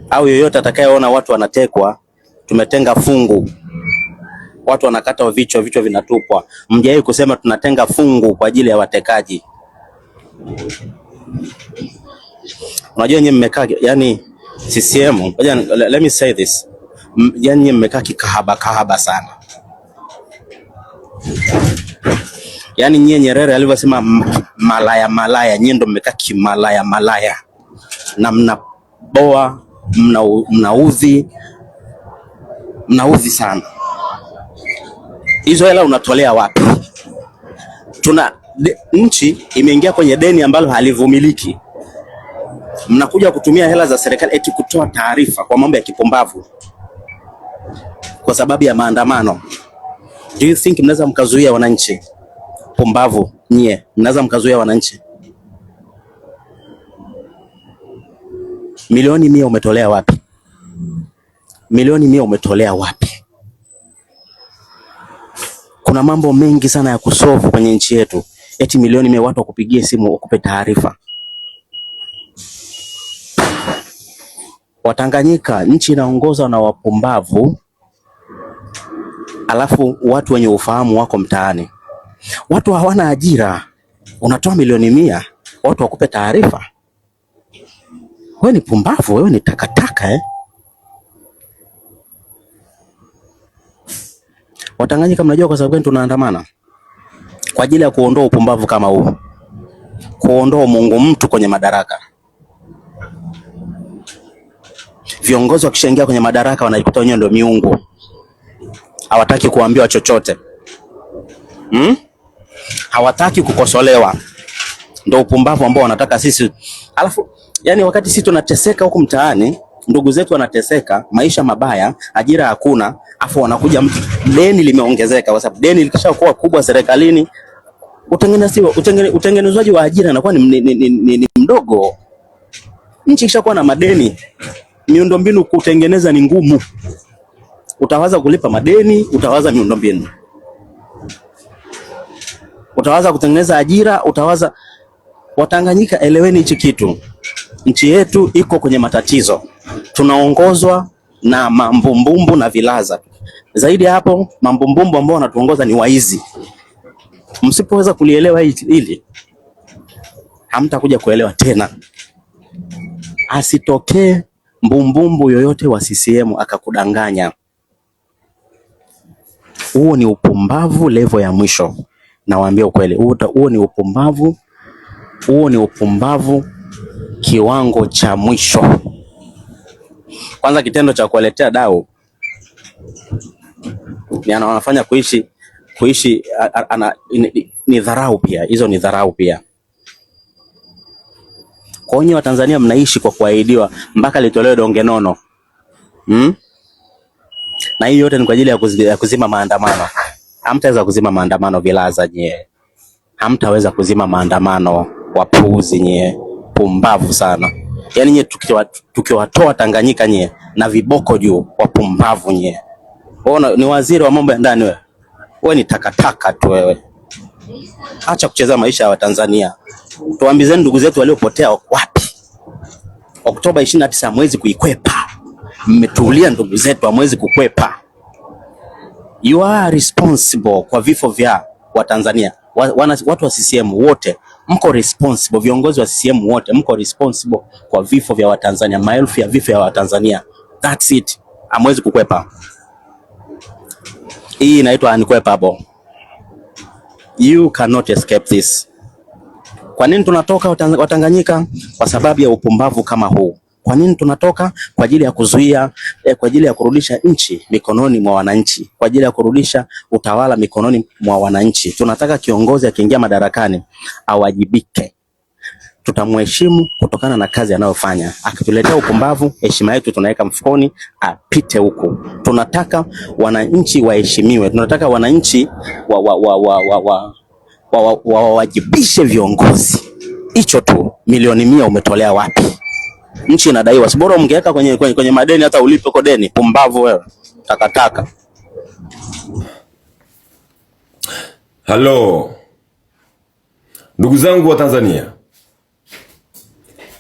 au yoyote atakayeona watu wanatekwa, tumetenga fungu, watu wanakata vichwa vinatupwa. Mjawahi kusema tunatenga fungu kwa ajili ya watekaji. Unajua nyinyi mmekaa, yani CCM, let me say this, yani nyinyi mmekaa kahaba sana. Yani nyinyi Nyerere alivyosema malaya, nyinyi ndo mmekaa malaya. Na mnaboa, mnaudhi sana. Hizo hela unatolea wapi? Nchi imeingia kwenye deni ambalo halivumiliki. Mnakuja kutumia hela za serikali eti kutoa taarifa kwa mambo ya kipumbavu kwa sababu ya maandamano. Do you think mnaweza mkazuia wananchi? Pumbavu nyie, mnaweza mkazuia wananchi? Milioni 100 umetolea wapi? Milioni 100 umetolea wapi? Kuna mambo mengi sana ya kusolve kwenye nchi yetu. Eti milioni 100 watu wakupigie simu wakupe taarifa. Watanganyika, nchi inaongozwa na wapumbavu, alafu watu wenye ufahamu wako mtaani. Watu hawana ajira. Unatoa milioni 100 watu wakupe taarifa? Wewe ni pumbavu, wewe ni takataka Watanganyika, mnajua kwa sababu gani tunaandamana? Kwa ajili ya kuondoa upumbavu kama huu. Kuondoa Mungu mtu kwenye madaraka. Viongozi wakishaingia kwenye madaraka wanajikuta wenyewe ndio miungu. Hawataki kuambiwa chochote. Hawataki kukosolewa. Ndio upumbavu ambao wanataka sisi. Alafu yani wakati sisi tunateseka huku mtaani, ndugu zetu wanateseka, maisha mabaya, ajira hakuna, afu wanakuja deni limeongezeka kwa sababu deni likishakuwa kubwa serikalini, utengenezwaji wa ajira inakuwa ni mdogo. Nchi ikishakuwa na madeni, miundombinu kutengeneza ni ngumu. Utawaza kulipa madeni, utawaza miundombinu. Utawaza kutengeneza ajira, utawaza. Watanganyika, eleweni hichi kitu. Nchi yetu iko kwenye matatizo. Tunaongozwa na mambumbumbu na vilaza. Zaidi hapo, mambumbumbu ambao wanatuongoza ni waizi. Msipoweza kulielewa hili, hamtakuja kuelewa tena. Asitokee mbumbumbu yoyote wa CCM akakudanganya. Huo ni upumbavu level ya mwisho. Nawaambia ukweli, huo ni upumbavu. Huo ni upumbavu kiwango cha mwisho. Kwanza kitendo cha kuwaletea dau ni wanafanya kuishi ni dharau pia. Hizo ni dharau pia. Kwa hiyo Watanzania mnaishi kwa kuahidiwa mpaka litolewe donge nono. Na hii yote ni kwa ajili ya kuzima maandamano. Hamtaweza kuzima maandamano vilaza nyie. Hamtaweza kuzima maandamano wapuuzi nyie. Pumbavu sana. Yaani nyie tukiwatoa Tanganyika nyie na viboko juu, wapumbavu nyie. Wewe ni waziri wa mambo ya ndani wewe. Wewe ni takataka tu wewe. Acha kucheza maisha ya Watanzania. Tuambizeni ndugu zetu waliopotea wapi? Oktoba 29 mwezi kuikwepa. Mmetulia ndugu zetu mwezi kukwepa. You are responsible kwa vifo vya Watanzania. Watu wa CCM wote mko responsible, viongozi wa CCM wote mko responsible kwa vifo vya Watanzania, maelfu ya vifo ya Watanzania. That's it. Hamwezi kukwepa. Hii inaitwa unquenchable. You cannot escape this. Kwa nini tunatoka Watanganyika? Kwa sababu ya upumbavu kama huu. Kwa nini tunatoka? Kwa ajili ya kuzuia, kwa ajili ya kurudisha nchi mikononi mwa wananchi, kwa ajili ya kurudisha utawala mikononi mwa wananchi. Tunataka kiongozi akiingia madarakani awajibike. Tutamheshimu kutokana na kazi anayofanya. Akituletea upumbavu, heshima yetu tunaweka mfukoni, apite huko. Tunataka wananchi waheshimiwe. Tunataka wananchi wawajibishe viongozi. Hicho tu. Milioni 100 umetolea wapi? Nchi inadaiwa. Si bora mngeweka kwenye madeni hata ulipe kwa deni. Pumbavu wewe. Takataka. Halo. Ndugu zangu wa Tanzania.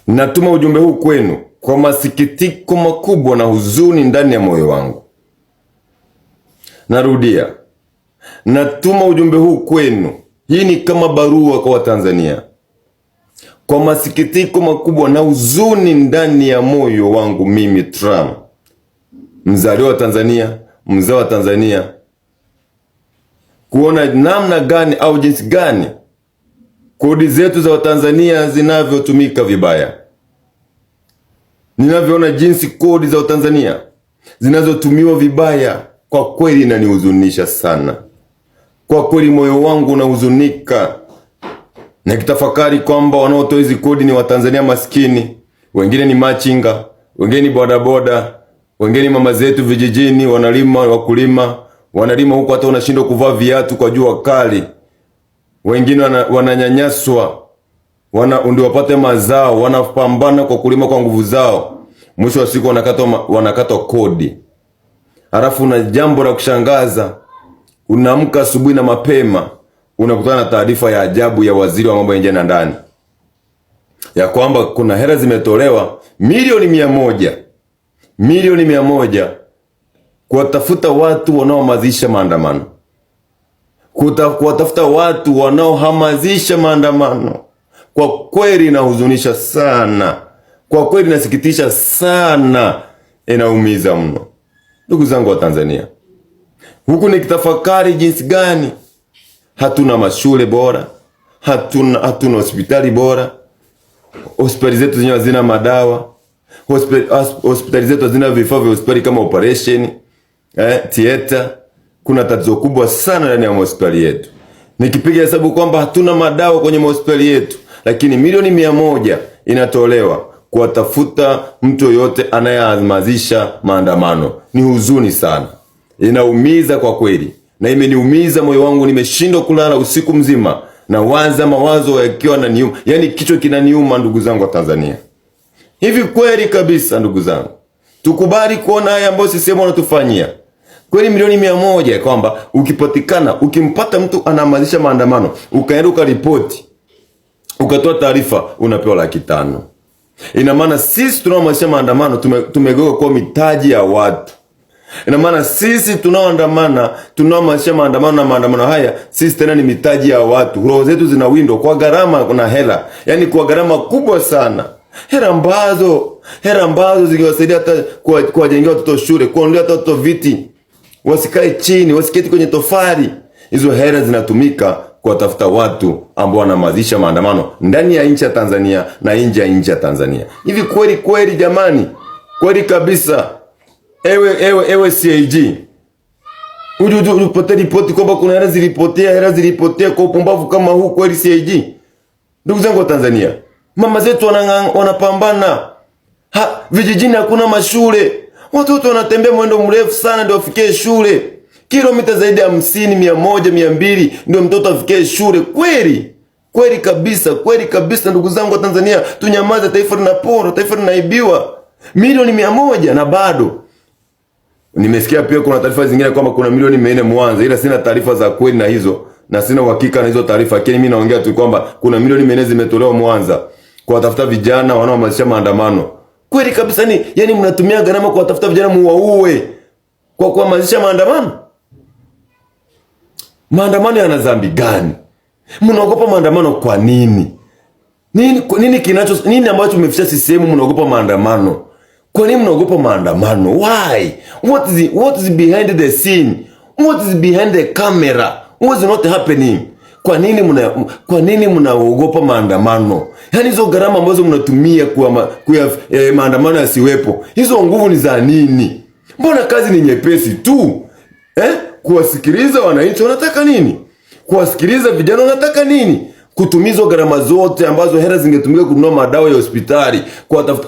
Natuma ujumbe huu kwenu kwa masikitiko makubwa na huzuni ndani ya moyo wangu. Narudia. Natuma ujumbe huu kwenu. Hii ni kama barua kwa Watanzania. Kwa masikitiko makubwa na huzuni ndani ya moyo wangu, mimi Trump, mzaliwa wa Tanzania, mzao wa Tanzania, kuona namna gani au jinsi gani kodi zetu za Watanzania zinavyotumika vibaya. Ninavyoona jinsi kodi za Watanzania zinazotumiwa vibaya, kwa kweli inanihuzunisha sana. Kwa kweli moyo wangu unahuzunika. Na kitafakari kwamba wanaotoa hizi kodi ni Watanzania maskini, wengine ni machinga, wengine ni bodaboda, wengine ni mama zetu vijijini, wanalima, wakulima, wanalima huko hata wanashindwa kuvaa viatu kwa jua kali. Wengine wananyanyaswa, ndio wapate mazao, wanapambana kwa kulima kwa nguvu zao. Mwisho wa siku wanakatwa kodi. Halafu na jambo la kushangaza, unaamka asubuhi na mapema, unakutana na taarifa ya ajabu ya waziri wa mambo ya nje na ndani, ya kwamba kuna hela zimetolewa milioni 100 kuwatafuta watu wanaohamasisha maandamano. Kuwatafuta watu wanaohamasisha maandamano. Kwa kweli inahuzunisha sana. Kwa kweli inasikitisha sana. Inaumiza mno. Ndugu zangu wa Tanzania, huku nikitafakari jinsi gani hatuna mashule bora, hatuna hospitali bora, hospitali zetu zenyewe hazina madawa, hospitali zetu hazina vifaa vya hospitali kama operation, theater. Kuna tatizo kubwa sana ndani ya hospitali yetu. Nikipiga hesabu kwamba hatuna madawa kwenye hospitali yetu, lakini milioni 100 inatolewa kuwatafuta mtu yote anayehamasisha maandamano. Ni huzuni sana. Inaumiza kwa kweli. Na imeniumiza moyo wangu, nimeshindwa kulala usiku mzima na waza mawazo yakiwa na niuma. Yaani kichwa kinaniuma, ndugu zangu wa Tanzania. Hivi kweli kabisa ndugu zangu, tukubali kuona haya ambayo CCM wanatufanyia? Kweli milioni 100 kwamba ukipatikana, ukimpata mtu anahamasisha maandamano, ukaenda ukaripoti, ukatoa taarifa, unapewa 500,000. Ina maana sisi tunaohamasisha maandamano tumegeuka kwa mitaji ya watu. Ina maana sisi tunaohamasisha maandamano na maandamano haya, sisi tena ni mitaji ya watu. Roho zetu zinawindwa kwa gharama na hela. Yaani kwa gharama kubwa sana. Hela ambazo zingewasaidia hata kuwajengea watoto shule, kuondolea watoto viti, wasikae chini, wasiketi kwenye tofali. Hizo hela zinatumika kuwatafuta watu ambao wanahamasisha maandamano ndani ya nchi ya Tanzania na nje ya nchi ya Tanzania. Hivi kweli jamani? Kweli kabisa. Ewe CAG, ulipotea ripoti kwamba kuna hela zilipotea kwa upumbavu kama huu? Kweli CAG? Ndugu zangu wa Tanzania, mama zetu wanapambana. Vijijini hakuna mashule. Watoto wanatembea mwendo mrefu sana ndio wafikie shule. Kilomita zaidi ya 50, 100, 200 ndio mtoto afikie shule. Kweli kabisa ndugu zangu wa Tanzania, tunyamaze, taifa linapora, taifa linaibiwa. Milioni 100 na bado. Nimesikia pia kuna taarifa zingine kwamba kuna milioni 400 Mwanza, ila sina taarifa za kweli na hizo, na sina uhakika na hizo taarifa. Lakini mimi naongea tu kwamba kuna milioni 400 zimetolewa Mwanza kwa watafuta vijana wanaohamasisha maandamano. Kweli kabisa yani mnatumia gharama kwa watafuta vijana muwaue kwa kuhamasisha maandamano? Maandamano yana dhambi gani? Mnaogopa maandamano kwa nini? Nini ambacho mmeficha CCM mnaogopa maandamano? Kwa nini mnaogopa maandamano? Why? What is behind the scene? What is behind the camera? What is not happening? Kwa nini mnaogopa maandamano? Yaani hizo gharama ambazo mnatumia kwa maandamano yasiwepo, hizo nguvu ni za nini? Mbona kazi ni nyepesi tu? Kuwasikiliza wananchi wanataka nini? Kuwasikiliza vijana wanataka nini? Kutumizwa gharama zote ambazo hela zingetumika kununua madawa ya hospitali,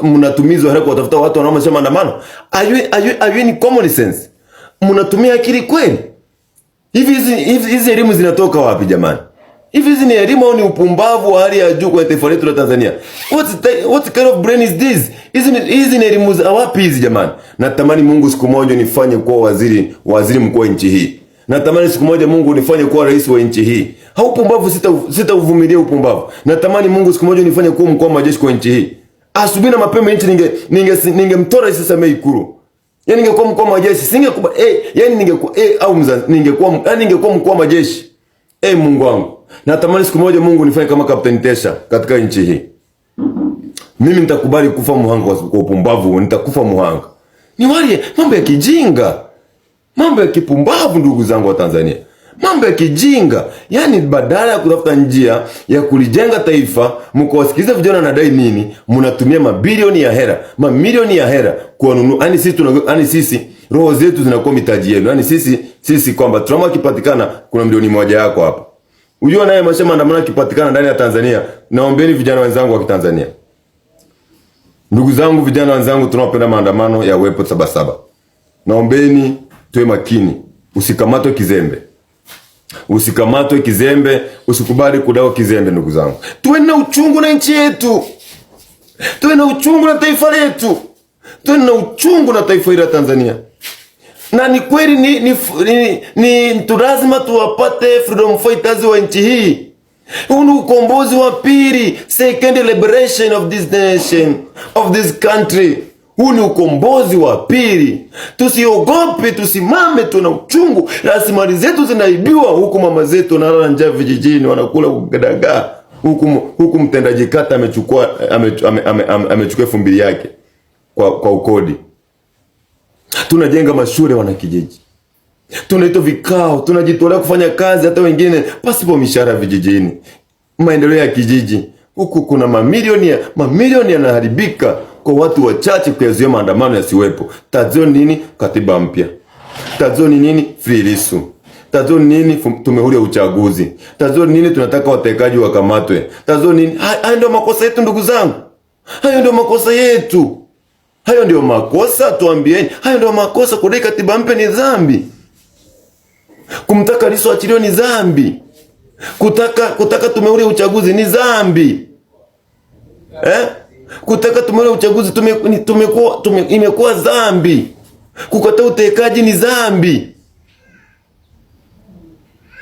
mnatumizwa hela kuwatafuta watu wanaomsema maandamano. Are you in common sense? Mnatumia akili kweli? Hizi elimu zinatoka wapi jamani? Hizi ni elimu au ni upumbavu wa hali ya juu kwa taifa letu la Tanzania? What kind of brain is this? Hizi ni elimu za wapi hizi jamani? Natamani Mungu siku moja nifanye kuwa waziri mkuu wa nchi hii. Natamani siku moja Mungu nifanye kuwa rais wa nchi hii. Upumbavu sitauvumilia upumbavu. Natamani Mungu siku moja nifanye kuwa mkuu wa majeshi kwa nchi hii. Asubuhi na mapema nchi ningemtoa Rais Samia Ikulu. Yaani ningekuwa mkuu wa majeshi, singekuwa yaani ningekuwa mkuu wa majeshi. Mungu wangu. Natamani siku moja Mungu nifanye kama Captain Tesha katika nchi hii. Mimi nitakubali kufa muhanga kwa upumbavu, nitakufa muhanga. Ni wale mambo ya kijinga. Mambo ya kipumbavu ndugu zangu wa Tanzania. Mambo ya kijinga. Yaani badala ya kutafuta njia ya kulijenga taifa, mkawasikiliza vijana wanadai nini, mnatumia mabilioni ya hela, mamilioni ya hela kuwanunua. Yaani sisi roho zetu zinakuwa mitaji yenu. Yaani sisi kwamba trauma kipatikana kuna milioni moja yako hapa. Unajua naye mashamba maandamano kipatikana ndani ya Tanzania. Naombeni vijana wenzangu wa Kitanzania. Ndugu zangu vijana wenzangu tunaopenda maandamano ya wepo Sabasaba. Naombeni tuwe makini. Usikamatwe kizembe. Usikamatwe kizembe, usikubali kudao kizembe ndugu zangu. Tuwe na uchungu na nchi yetu. Tuwe na uchungu na taifa letu. Tuwe na uchungu na taifa hili la Tanzania. Na ni kweli ni lazima tuwapate freedom fighters wa nchi hii. Huu ni ukombozi wa pili, second liberation of this nation, of this country. Huu ni ukombozi wa pili. Tusiogope, tusimame, tuna uchungu. Rasilimali zetu zinaibiwa, huku mama zetu wanalala njaa vijijini, wanakula dagaa. Huku mtendaji kata amechukua 2,000 yake kwa ukodi. Tunajenga mashule wanakijiji. Tunaita vikao, tunajitolea kufanya kazi hata wengine pasipo mishahara vijijini. Maendeleo ya kijiji. Huku kuna mamilioni yanaharibika kwa watu wachache kuyazuia maandamano yasiwepo. Tatizo nini? Katiba mpya. Tatizo nini? Free Lissu. Tatizo nini? Tume huru ya uchaguzi. Tatizo nini? Tunataka watekaji wakamatwe. Tatizo nini? Hayo ndio makosa yetu ndugu zangu. Hayo ndio makosa yetu. Hayo ndio makosa, tuambieni. Hayo ndio makosa. Kudai katiba mpya ni dhambi. Kumtaka Lissu achiliwe ni dhambi. Kutaka tume huru ya uchaguzi ni dhambi. Kutaka tume huru ya uchaguzi imekuwa dhambi. Kukataa utekaji ni dhambi.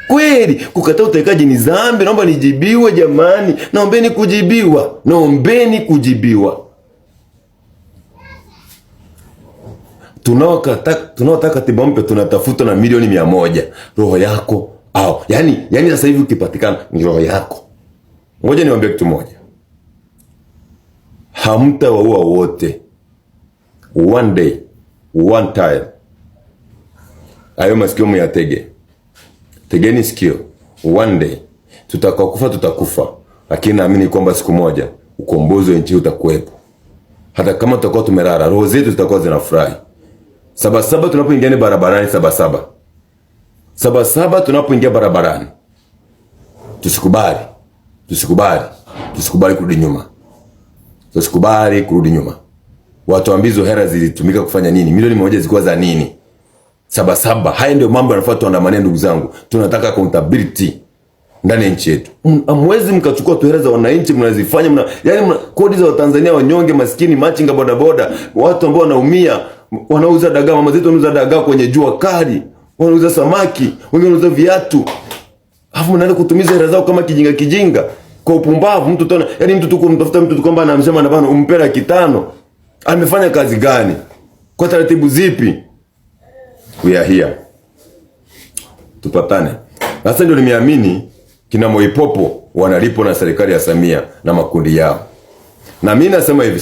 Kweli, kukataa utekaji ni dhambi. Naomba nijibiwe jamani. Naombeni kujibiwa. Naombeni kujibiwa. Tunaotaka katiba mpya tunatafuta na milioni 100. Roho yako au yani sasa hivi ukipatikana ni roho yako. Ngoja niwaambie kitu moja. Hamtawaua wote. One day, one time. Hayo masikio myatege. Tegeni sikio. One day tutakakufa tutakufa. Lakini naamini kwamba siku moja ukombozi wa nchi utakuwepo. Hata kama tutakuwa tumelala, roho zetu zitakuwa zinafurahi. Sabasaba tunapoingia barabarani, Sabasaba tunapoingia barabarani. Tusikubali kurudi nyuma. Tusikubali kurudi nyuma. Watu ambizo hera zilitumika kufanya nini? Milioni 1 zilikuwa za nini? Sabasaba. Haya ndio mambo yanafaa tuandamane ndugu zangu. Tunataka accountability ndani ya nchi yetu. Hamwezi mkachukua tu hela za wananchi mnazifanya kodi za Watanzania wanyonge, maskini, machinga, bodaboda, watu ambao wanaumia, wanauza dagaa, mama zetu wanauza dagaa kwenye jua kali, wanauza samaki, wengine wanauza viatu. Alafu mnaenda kutumiza hela zao kama kijinga kwa upumbavu. Mtu tena mtu tu kumtafuta mtu kwamba anamsema na bana umpe 500. Amefanya kazi gani? Kwa taratibu zipi? We are here. Tupatane. Sasa ndio nimeamini kina Moipopo wanalipwa na serikali ya Samia na makundi yao. Na mimi nasema hivi,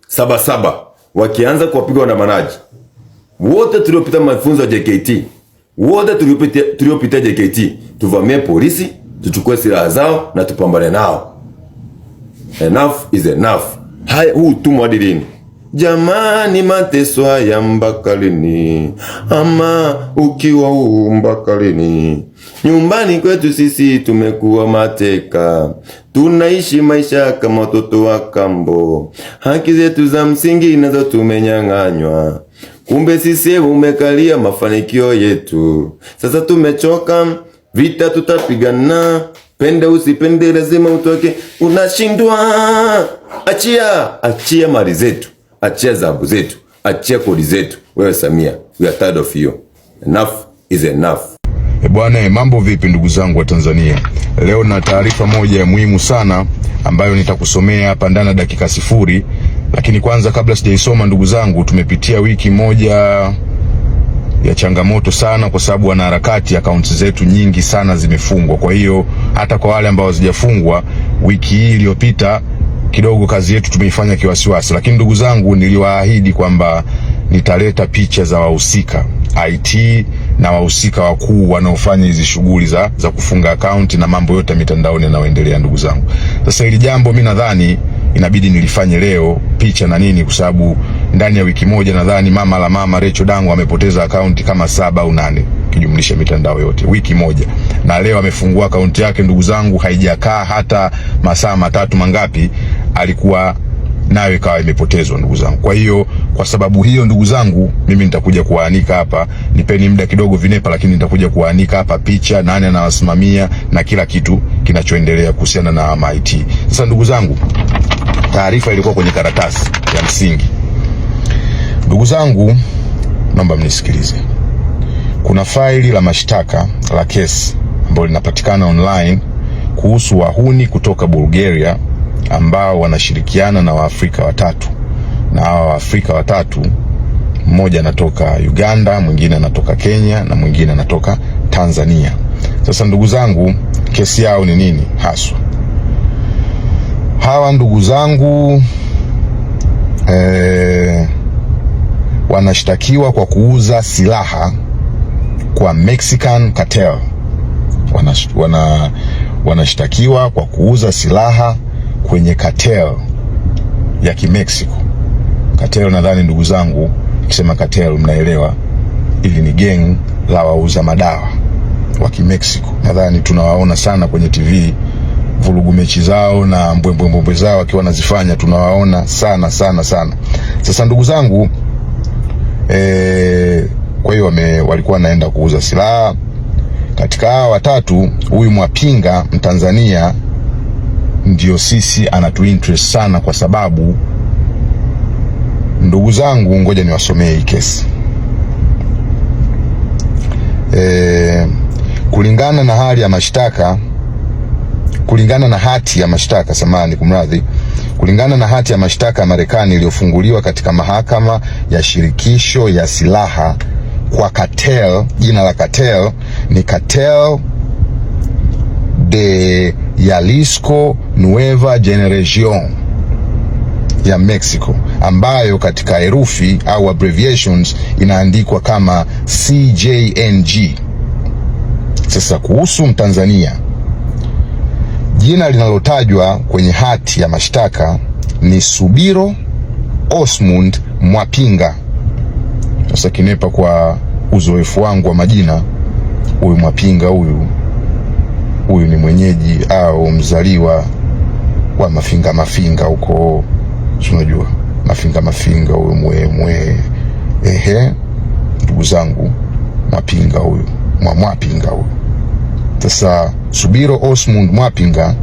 Sabasaba wakianza kuwapiga waandamanaji wote tuliopita mafunzo ya JKT, wote tuliopita JKT, tuvamie polisi, tuchukue silaha zao na tupambane nao. Enough is enough. Hai, huu utumwa hadi lini? Jamani, mateso haya mpaka lini? Ama ukiwa huu mpaka lini? Nyumbani kwetu sisi tumekuwa mateka, tunaishi maisha kama watoto wa kambo, haki zetu za msingi nazo tumenyang'anywa. Kumbe sisi umekalia mafanikio yetu. Sasa tumechoka, vita tutapigana, pende usipende lazima utoke, unashindwa. Achia mali zetu, achia dhahabu zetu, achia kodi zetu. Wewe Samia, we are tired of you. Enough is enough. Bwana, mambo vipi ndugu zangu wa Tanzania? Leo na taarifa moja ya muhimu sana ambayo nitakusomea hapa ndani ya dakika 0. Lakini kwanza, kabla sijaisoma, ndugu zangu, tumepitia wiki moja ya changamoto sana, kwa sababu wanaharakati akaunti zetu nyingi sana zimefungwa. Kwa hiyo hata kwa wale ambao hazijafungwa, wiki hii iliyopita kidogo kazi yetu tumeifanya kiwasiwasi. Lakini ndugu zangu, niliwaahidi kwamba nitaleta picha za wahusika IT na wahusika wakuu wanaofanya hizi shughuli za kufunga akaunti na mambo yote mitandaoni yanayoendelea. Ndugu zangu, sasa hili jambo mimi nadhani inabidi nilifanye leo, picha na nini, kwa sababu ndani ya wiki moja nadhani mama Rachel Dangu amepoteza akaunti kama 7 au 8 kijumlisha mitandao yote, wiki moja. Na leo amefungua akaunti yake, ndugu zangu, haijakaa hata masaa 3 mangapi alikuwa nayo ikawa imepotezwa, ndugu zangu. Kwa hiyo kwa sababu hiyo, ndugu zangu, mimi nitakuja kuanika hapa, nipeni muda kidogo vinepa, lakini nitakuja kuanika hapa picha, nani anawasimamia na kila kitu kinachoendelea kuhusiana na MIT. Sasa ndugu zangu, taarifa ilikuwa kwenye karatasi ya msingi. Ndugu zangu, naomba mnisikilize. Kuna faili la mashtaka la kesi ambalo linapatikana online kuhusu wahuni kutoka Bulgaria ambao wanashirikiana na Waafrika watatu. Na hawa Waafrika watatu, mmoja anatoka Uganda, mwingine anatoka Kenya na mwingine anatoka Tanzania. Sasa ndugu zangu, kesi yao ni nini haswa? Hawa ndugu zangu wanashtakiwa kwa kuuza silaha kwa Mexican cartel. Wanashtakiwa kwa kuuza silaha kwenye cartel ya Kimexico. Cartel, nadhani ndugu zangu, nikisema cartel mnaelewa, ili ni gang la wauza madawa wa Kimexico. Nadhani tunawaona sana kwenye TV, vurugu mechi zao na mbwembwe zao wakiwa wanazifanya, tunawaona sana. Sasa ndugu zangu, kwa hiyo walikuwa wanaenda kuuza silaha. Katika hawa watatu, huyu Mwapinga Mtanzania ndio sisi anatu interest sana, kwa sababu ndugu zangu, ngoja niwasomee hii kesi. Kulingana na hali ya mashtaka, kulingana na hati ya mashtaka kulingana na hati ya mashtaka ya Marekani iliyofunguliwa katika mahakama ya shirikisho ya silaha kwa cartel, jina la cartel ni Cartel de Jalisco Nueva Generación ya Mexico, ambayo katika herufi au abbreviations inaandikwa kama CJNG. Sasa kuhusu Mtanzania, jina linalotajwa kwenye hati ya mashtaka ni Subiro Osmund Mwapinga. Sasa kinepa, kwa uzoefu wangu wa majina, huyu Mwapinga huyu ni mwenyeji au mzaliwa wa Mafinga huko, unajua Mafinga huyu mwe ndugu zangu, Mwapinga huyu Sasa Subiro Osmund Mwapinga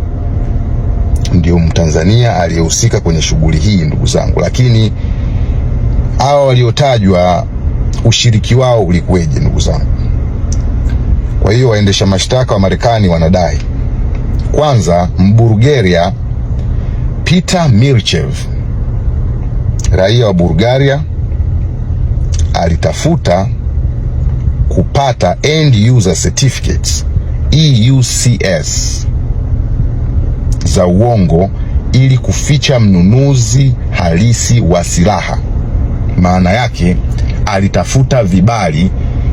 ndio Mtanzania aliyehusika kwenye shughuli hii, ndugu zangu. Lakini hao waliotajwa, ushiriki wao ulikuweje, ndugu zangu? Kwa hiyo waendesha mashtaka wa Marekani wanadai, kwanza, Mbulgaria Peter Mirchev, raia wa Bulgaria, alitafuta kupata end user certificates EUCS za uongo ili kuficha mnunuzi halisi wa silaha. Maana yake alitafuta vibali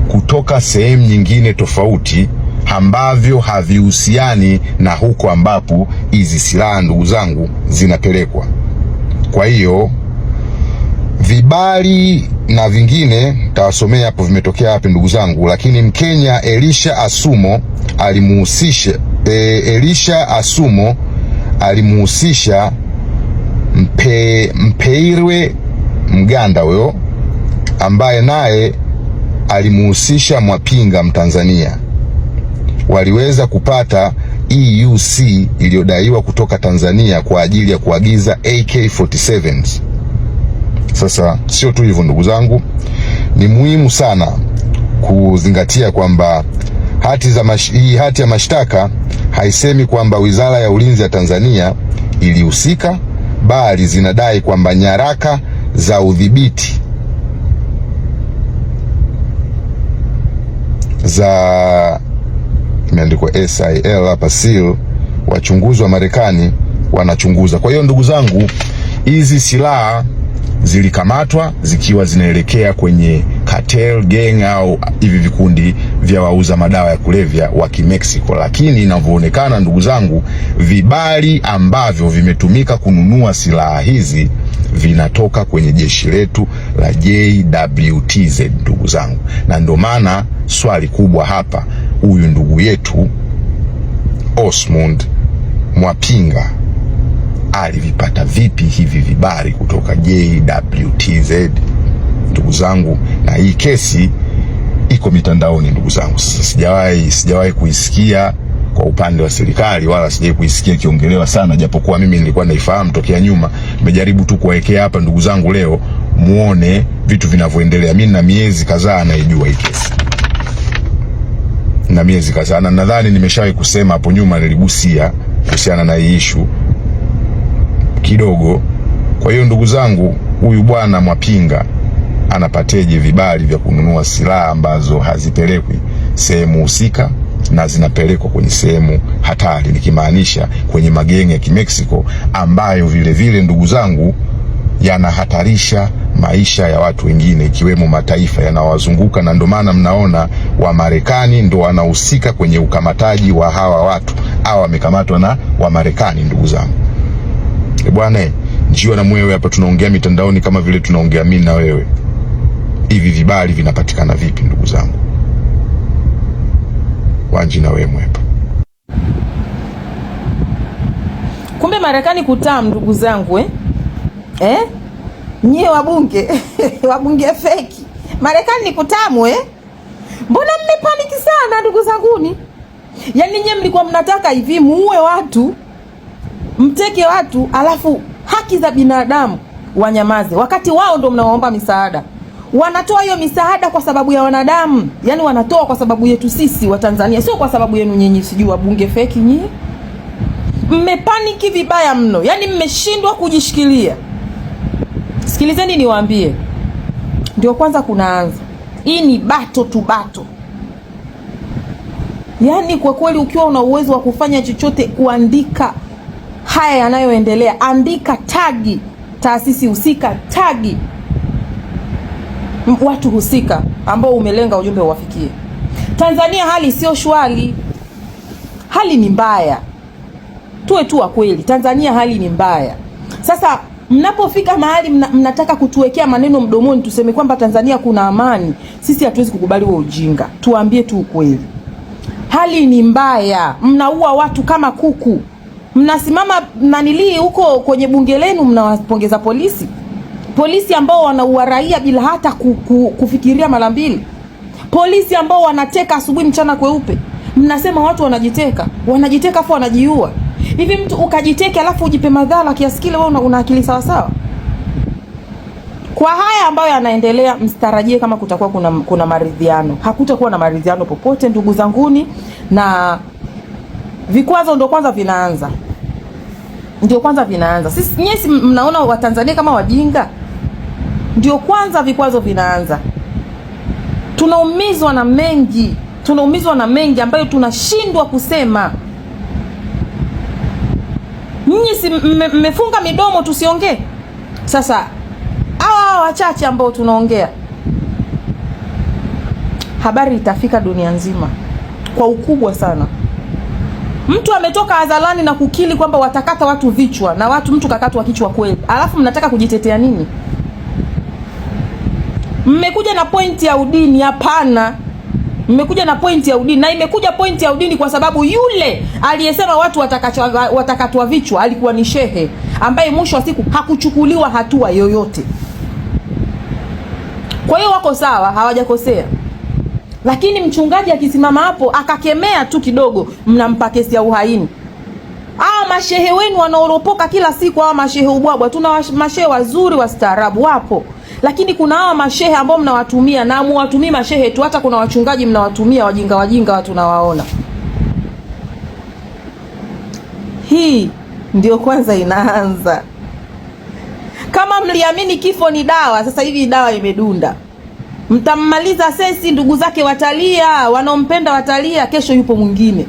kutoka sehemu nyingine tofauti ambavyo havihusiani na huko ambapo hizi silaha ndugu zangu zinapelekwa. Kwa hiyo vibali na vingine tawasomea hapo vimetokea hapo ndugu zangu, lakini Mkenya Elisha alimuhusisha Mpeirwe Mganda huyo, ambaye naye alimuhusisha Mwapinga Mtanzania. Waliweza kupata EUC iliyodaiwa kutoka Tanzania kwa ajili ya kuagiza AK47. Sasa sio tu hivyo ndugu zangu, ni muhimu sana kuzingatia kwamba hii hati ya mashtaka haisemi kwamba Wizara ya Ulinzi ya Tanzania ilihusika, bali zinadai kwamba nyaraka za udhibiti za imeandikwa SIL hapa seal, wachunguzi wa Marekani wanachunguza. Kwa hiyo ndugu zangu, hizi silaha zilikamatwa zikiwa zinaelekea kwenye cartel gang au hivi vikundi vya wauza madawa ya kulevya wa Kimexico, lakini inavyoonekana ndugu zangu, vibali ambavyo vimetumika kununua silaha hizi vinatoka kwenye jeshi letu la JWTZ ndugu zangu. Na ndio maana swali kubwa hapa, huyu ndugu yetu Osmond Mwapinga alivipata vipi hivi vibali kutoka JWTZ ndugu zangu? Na hii kesi iko mitandaoni ndugu zangu. Sijawahi kuisikia kwa upande wa serikali, wala sijawahi kuisikia kiongelewa sana, japokuwa mimi nilikuwa naifahamu tokea nyuma. Nimejaribu tu kuwekea hapa ndugu zangu leo muone vitu vinavyoendelea. Mimi na miezi kadhaa naijua hii kesi, na miezi kadhaa, na nadhani nimeshawahi kusema hapo nyuma, niligusia kuhusiana na hii issue kidogo. Kwa hiyo ndugu zangu, huyu bwana Mwapinga anapateje vibali vya kununua silaha ambazo hazipelekwi sehemu husika na zinapelekwa kwenye sehemu hatari, nikimaanisha kwenye magenge ya Kimexico ambayo vile vile ndugu zangu yanahatarisha maisha ya watu wengine ikiwemo mataifa yanawazunguka. Na ndio maana mnaona wa Marekani ndio wanahusika kwenye ukamataji wa hawa watu. Hawa wamekamatwa na wa Marekani ndugu zangu. Bwana njiwa na mwewe hapa tunaongea mitandaoni kama vile tunaongea mimi na wewe. Hivi vibali vinapatikana vipi ndugu zangu? Wanji na wewe hapa. Kumbe Marekani kutamu ndugu zangu Nyie wabunge wabunge feki. Marekani ni kutamu Mbona mmepaniki sana ndugu zanguni? Yaani nyie mlikuwa mnataka hivi muue watu, mteke watu, alafu haki za binadamu wanyamaze, wakati wao ndio mnawaomba misaada. Wanatoa hiyo misaada kwa sababu ya wanadamu. Yaani wanatoa kwa sababu yetu sisi wa Tanzania, sio kwa sababu yenu nyinyi sijui wabunge feki nyie. Mmepaniki vibaya mno. Yaani mmeshindwa kujishikilia. Sikilizeni niwaambie. Ndio kwanza kunaanza. Hii ni bato tu bato. Yaani kwa kweli ukiwa una uwezo wa kufanya chochote, kuandika haya yanayoendelea, andika tagi taasisi husika, tagi watu husika ambao umelenga ujumbe uwafikie. Tanzania hali sio shwari. Hali ni mbaya. Tuwe tu wa kweli, Tanzania hali ni mbaya. Sasa mnapofika mahali mnataka kutuwekea maneno mdomoni tuseme kwamba Tanzania kuna amani, sisi hatuwezi kukubali huo ujinga. Tuambie tu ukweli. Hali ni mbaya. Mnaua watu kama kuku. Mnasimama nanilii huko kwenye bunge lenu mnawapongeza polisi. Polisi ambao wanaua raia bila hata kufikiria mara mbili. Polisi ambao wanateka asubuhi mchana kweupe. Mnasema watu wanajiteka afu wanajiua. Hivi mtu ukajiteke alafu ujipe madhara kiasi kile, wewe una akili sawa sawa? Kwa haya ambayo yanaendelea, msitarajie kama kutakuwa kuna maridhiano. Hakutakuwa na maridhiano popote ndugu zanguni, na vikwazo ndio kwanza vinaanza. Sisi nyesi mnaona Watanzania kama wajinga? Ndio kwanza vikwazo vinaanza. Tunaumizwa na mengi tunaumizwa na mengi ambayo tunashindwa kusema. Nyinyi si mmefunga midomo tusiongee? Sasa hawa wachache ambao tunaongea, habari itafika dunia nzima kwa ukubwa sana. Mtu ametoka hadharani na kukili kwamba watakata watu vichwa, na mtu kakatwa kichwa kweli, alafu mnataka kujitetea nini? Mmekuja na pointi ya udini? Hapana, mmekuja na pointi ya udini, na imekuja pointi ya udini kwa sababu yule aliyesema watu watakatwa vichwa alikuwa ni shehe ambaye mwisho wa siku hakuchukuliwa hatua yoyote. Kwa hiyo wako sawa, hawajakosea. Lakini mchungaji akisimama hapo akakemea tu kidogo, mnampa kesi ya uhaini. Hawa mashehe wenu wanaoropoka kila siku, hawa mashehe ubwabwa. Tuna mashehe wazuri wastaarabu wapo, lakini kuna hawa mashehe ambao mnawatumia, na muwatumii mashehe tu, hata kuna wachungaji mnawatumia wajinga watu nawaona. Hii ndio kwanza inaanza. Kama mliamini kifo ni dawa, sasa hivi dawa imedunda. Mtammaliza sesi, ndugu zake watalia, wanaompenda watalia, kesho yupo mwingine.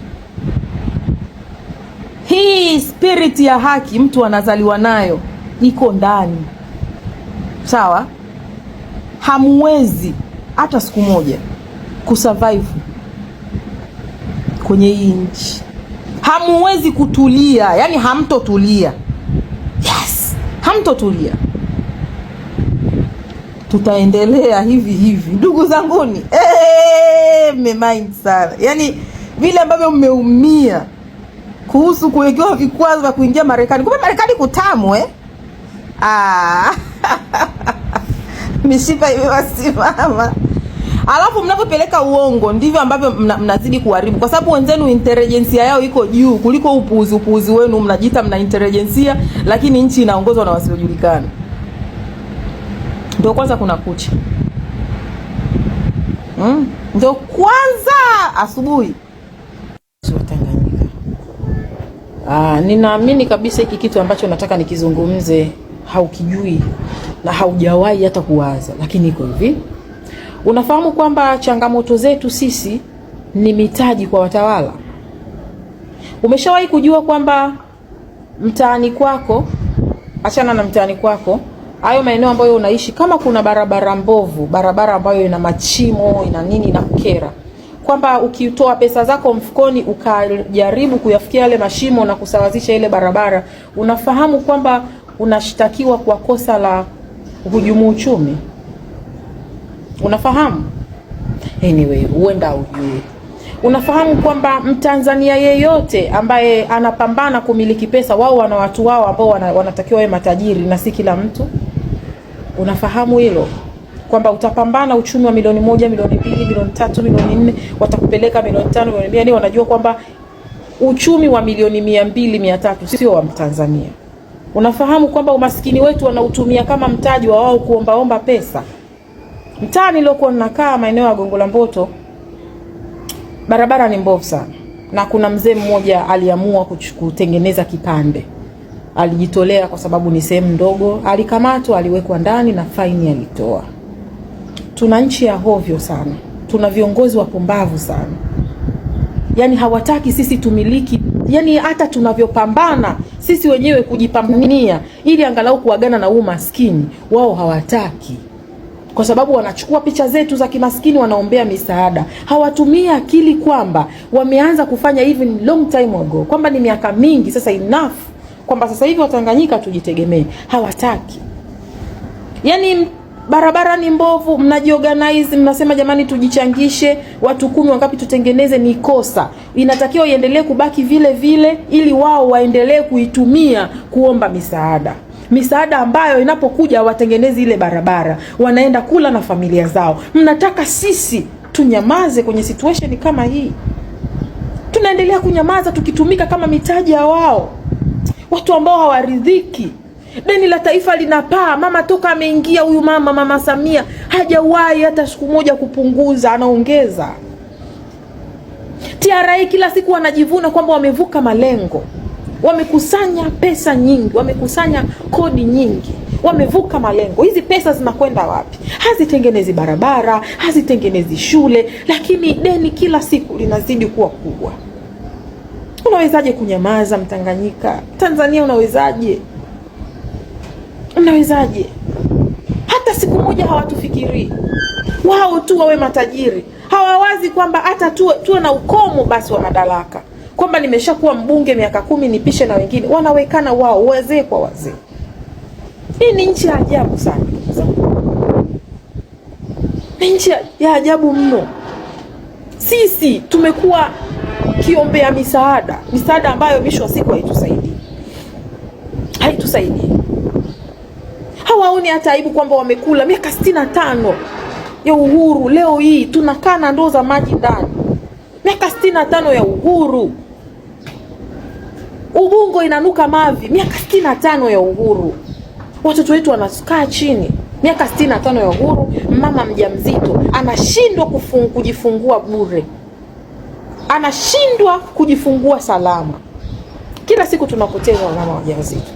Hii spirit ya haki mtu anazaliwa nayo, iko ndani. Sawa? Hamwezi hata siku moja kusurvive kwenye hii nchi. Hamwezi kutulia, yani hamtotulia. Yes, hamtotulia. Tutaendelea hivi ndugu zanguni. Mmemind sana. Yani vile ambavyo mmeumia kuhusu kuwekewa vikwazo vya kuingia Marekani. Kumbe Marekani kutamu mishipa imewasimama. Alafu mnapopeleka uongo ndivyo ambavyo mnazidi kuharibu, kwa sababu wenzenu intelligence yao iko juu kuliko upuuzi wenu. Mnajiita mna intelligence, lakini nchi inaongozwa na wasiojulikana. Ndio kwanza kuna kucha. Ndio kwanza asubuhi. Ninaamini kabisa hiki kitu ambacho nataka nikizungumze haukijui na haujawahi hata kuwaza, lakini iko hivi. Unafahamu kwamba changamoto zetu sisi ni mitaji kwa watawala? Umeshawahi kujua kwamba mtaani kwako, achana na mtaani kwako, hayo maeneo ambayo unaishi, kama kuna barabara mbovu, barabara ambayo ina machimo, ina nini, na kukera, kwamba ukitoa pesa zako mfukoni ukajaribu kuyafikia yale mashimo na kusawazisha ile barabara, unafahamu kwamba unashtakiwa kwa kosa la hujumu uchumi? Unafahamu? Anyway, huenda hujui. Unafahamu kwamba Mtanzania yeyote ambaye anapambana kumiliki pesa, wao wana watu wao ambao wanatakiwa wawe matajiri na si kila mtu? Unafahamu hilo? Kwamba utapambana uchumi wa milioni 1, milioni 2, milioni 3, milioni 4, watakupeleka milioni 5, milioni 10. Wanajua kwamba uchumi wa milioni 200, 300 sio wa Mtanzania. Unafahamu kwamba umaskini wetu wanautumia kama mtaji wa wao kuombaomba pesa? Mtaani niliokuwa ninakaa maeneo ya Gongo la Mboto, barabara ni mbovu sana, na kuna mzee mmoja aliamua kutengeneza kipande. Alijitolea kwa sababu ni sehemu ndogo, alikamatwa, aliwekwa ndani na faini alitoa. Tuna nchi ya hovyo sana. Tuna viongozi wapumbavu sana. Yani hawataki sisi tumiliki, yani hata tunavyopambana sisi wenyewe kujipambania ili angalau kuagana na umaskini, wao hawataki. Kwa sababu wanachukua picha zetu za kimaskini, wanaombea misaada. Hawatumia akili kwamba wameanza kufanya even long time ago, kwamba ni miaka mingi sasa, enough, kwamba sasa hivi Watanganyika tujitegemee. Hawataki. Yani barabara ni mbovu, mnajiorganize, mnasema jamani tujichangishe, watu 10 wangapi tutengeneze, ni kosa. Inatakiwa iendelee kubaki vile vile ili wao waendelee kuitumia kuomba misaada. Misaada ambayo inapokuja watengenezi ile barabara, wanaenda kula na familia zao. Mnataka sisi tunyamaze kwenye situation kama hii? Tunaendelea kunyamaza tukitumika kama mitaji ya wao, watu ambao hawaridhiki. Deni la taifa linapaa. Mama toka ameingia huyu mama Samia hajawahi hata siku moja kupunguza, anaongeza. TRA kila siku wanajivuna kwamba wamevuka malengo. Wamekusanya pesa nyingi, wamekusanya kodi nyingi, wamevuka malengo. Hizi pesa zinakwenda wapi? Hazitengenezi barabara, hazitengenezi shule, lakini deni kila siku linazidi kuwa kubwa. Unawezaje kunyamaza Mtanganyika? Tanzania unawezaje? Unawezaje? Hata siku moja hawatufikiri. Wao tu wawe matajiri. Hawawazi kwamba hata tuwe na ukomo basi wa madaraka. Kwamba nimeshakuwa mbunge miaka 10 nipishe na wengine. Wanawekana wao wazee kwa wazee. Hii ni nchi ya ajabu sana. Ni nchi ya ajabu mno. Sisi tumekuwa kiombea misaada ambayo mwisho wa siku haitusaidii. Hawaoni hata aibu kwamba wamekula miaka 65 ya uhuru. Leo hii tunakaa na ndoo za maji ndani. Miaka 65 ya uhuru. Ubungo inanuka mavi. Miaka 65 ya uhuru. Watoto wetu wanakaa chini. Miaka 65 ya uhuru. Mama mjamzito anashindwa kujifungua bure. Anashindwa kujifungua salama. Kila siku tunapoteza wamama wajawazito.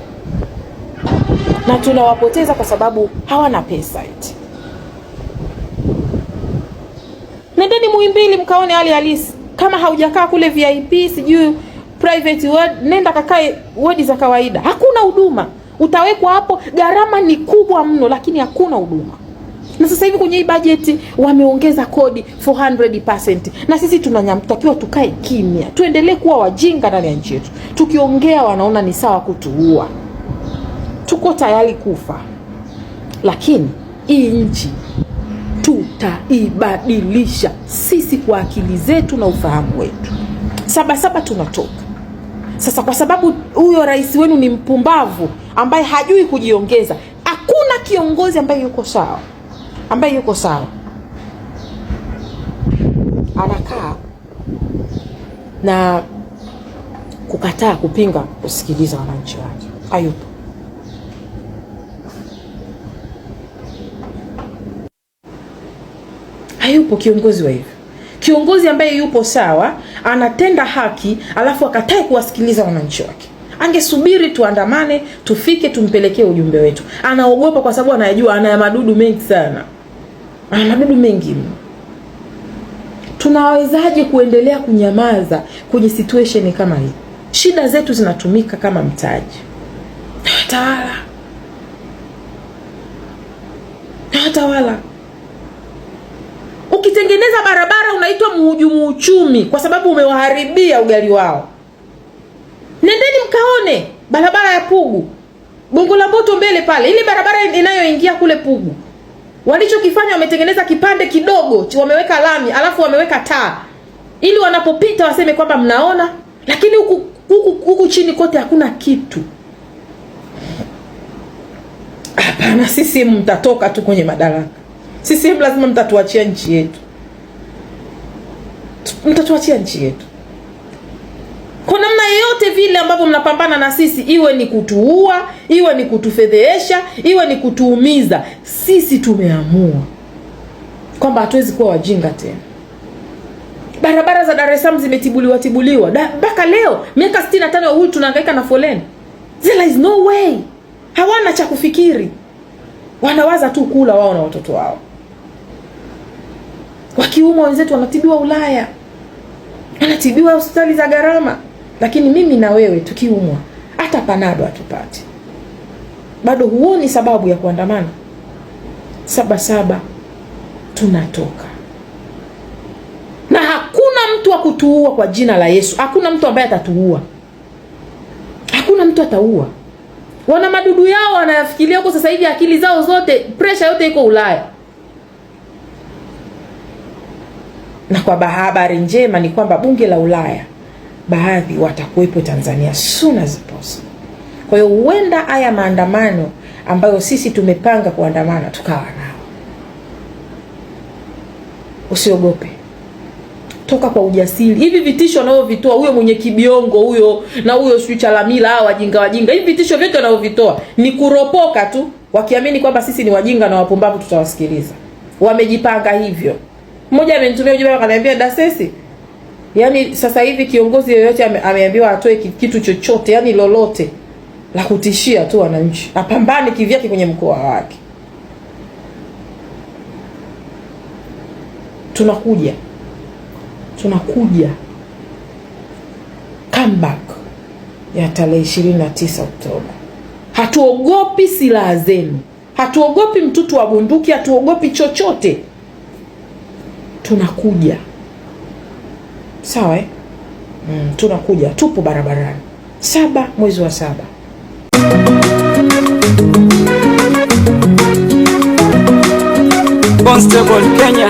Na tunawapoteza kwa sababu hawana pesa eti. Nendeni Muhimbili mkaone hali halisi. Kama haujakaa kule VIP, sijui private ward, nenda kakae wodi za kawaida. Hakuna huduma. Utawekwa hapo, gharama ni kubwa mno, lakini hakuna huduma. Na sasa hivi kwenye hii budget wameongeza kodi 400%. Na sisi tunatakiwa tukae kimya. Tuendelee kuwa wajinga ndani ya nchi yetu. Tukiongea wanaona ni sawa kutuua. Tuko tayari kufa. Lakini hii nchi tutaibadilisha sisi kwa akili zetu na ufahamu wetu. Sabasaba tunatoka. Sasa kwa sababu huyo rais wenu ni mpumbavu ambaye hajui kujiongeza. Hakuna kiongozi ambaye yuko sawa. Anakaa na kukataa kupinga kusikiliza wananchi wake. Hayupo kiongozi wa hivyo. Kiongozi ambaye yupo sawa, anatenda haki, alafu akatae kuwasikiliza wananchi wake. Angesubiri tuandamane, tufike tumpelekee ujumbe wetu. Anaogopa kwa sababu anajua ana madudu mengi sana. Ana madudu mengi. Tunawezaje kuendelea kunyamaza kwenye situation kama hii? Shida zetu zinatumika kama mtaji. Tawala. Ukitengeneza barabara unaitwa mhujumu uchumi kwa sababu umewaharibia ugali wao. Nendeni mkaone barabara ya Pugu. Gongo la Mboto mbele pale. Ile barabara inayoingia kule Pugu. Walichokifanya wametengeneza kipande kidogo, wameweka lami, alafu wameweka taa. Ili wanapopita waseme kwamba mnaona, lakini huku chini kote hakuna kitu. Hapana, sisi mtatoka tu kwenye madaraka. Sisi lazima mtatuachia nchi yetu. Mtatuachia nchi yetu. Kwa namna yote vile ambavyo mnapambana na sisi, iwe ni kutuua, iwe ni kutufedhesha, iwe ni kutuumiza, sisi tumeamua kwamba hatuwezi kuwa wajinga tena. Barabara za Dar es Salaam zimetibuliwa. Mpaka leo miaka 65 ya uhuru tunahangaika na foleni. There is no way. Hawana cha kufikiri. Wanawaza tu kula wao na watoto wao. Wakiumwa wenzetu wanatibiwa Ulaya. Wanatibiwa hospitali za gharama. Lakini mimi na wewe tukiumwa hata panado hatupati. Bado huoni sababu ya kuandamana. Sabasaba tunatoka. Na hakuna mtu wa kutuua kwa jina la Yesu. Hakuna mtu ambaye atatuua. Hakuna mtu ataua. Wana madudu yao wanayafikiria huko sasa hivi, akili zao zote, pressure yote iko Ulaya. Na kwa habari njema ni kwamba bunge la Ulaya baadhi watakuwepo Tanzania soon as possible. Kwa hiyo huenda haya maandamano ambayo sisi tumepanga kuandamana tukawa nao. Usiogope. Toka kwa ujasiri. Hivi vitisho anaovitoa huyo mwenye kibiongo huyo na huyo sio Chalamila, hao wajinga. Hivi vitisho vyote anaovitoa ni kuropoka tu, wakiamini kwamba sisi ni wajinga na wapumbavu tutawasikiliza. Wamejipanga hivyo. Mmoja amenitumia ujumbe akaniambia, Dasesi, Yani sasa hivi kiongozi yoyote ameambiwa atoe kitu chochote, yani lolote la kutishia tu wananchi, apambane kivyake kwenye mkoa wake. Tunakuja comeback ya tarehe 29 Oktoba. Hatuogopi silaha zenu, hatuogopi mtutu wa bunduki, hatuogopi chochote. Tunakuja. Sawa tunakuja, tupo barabarani 7 mwezi wa 7. Constable Kenya.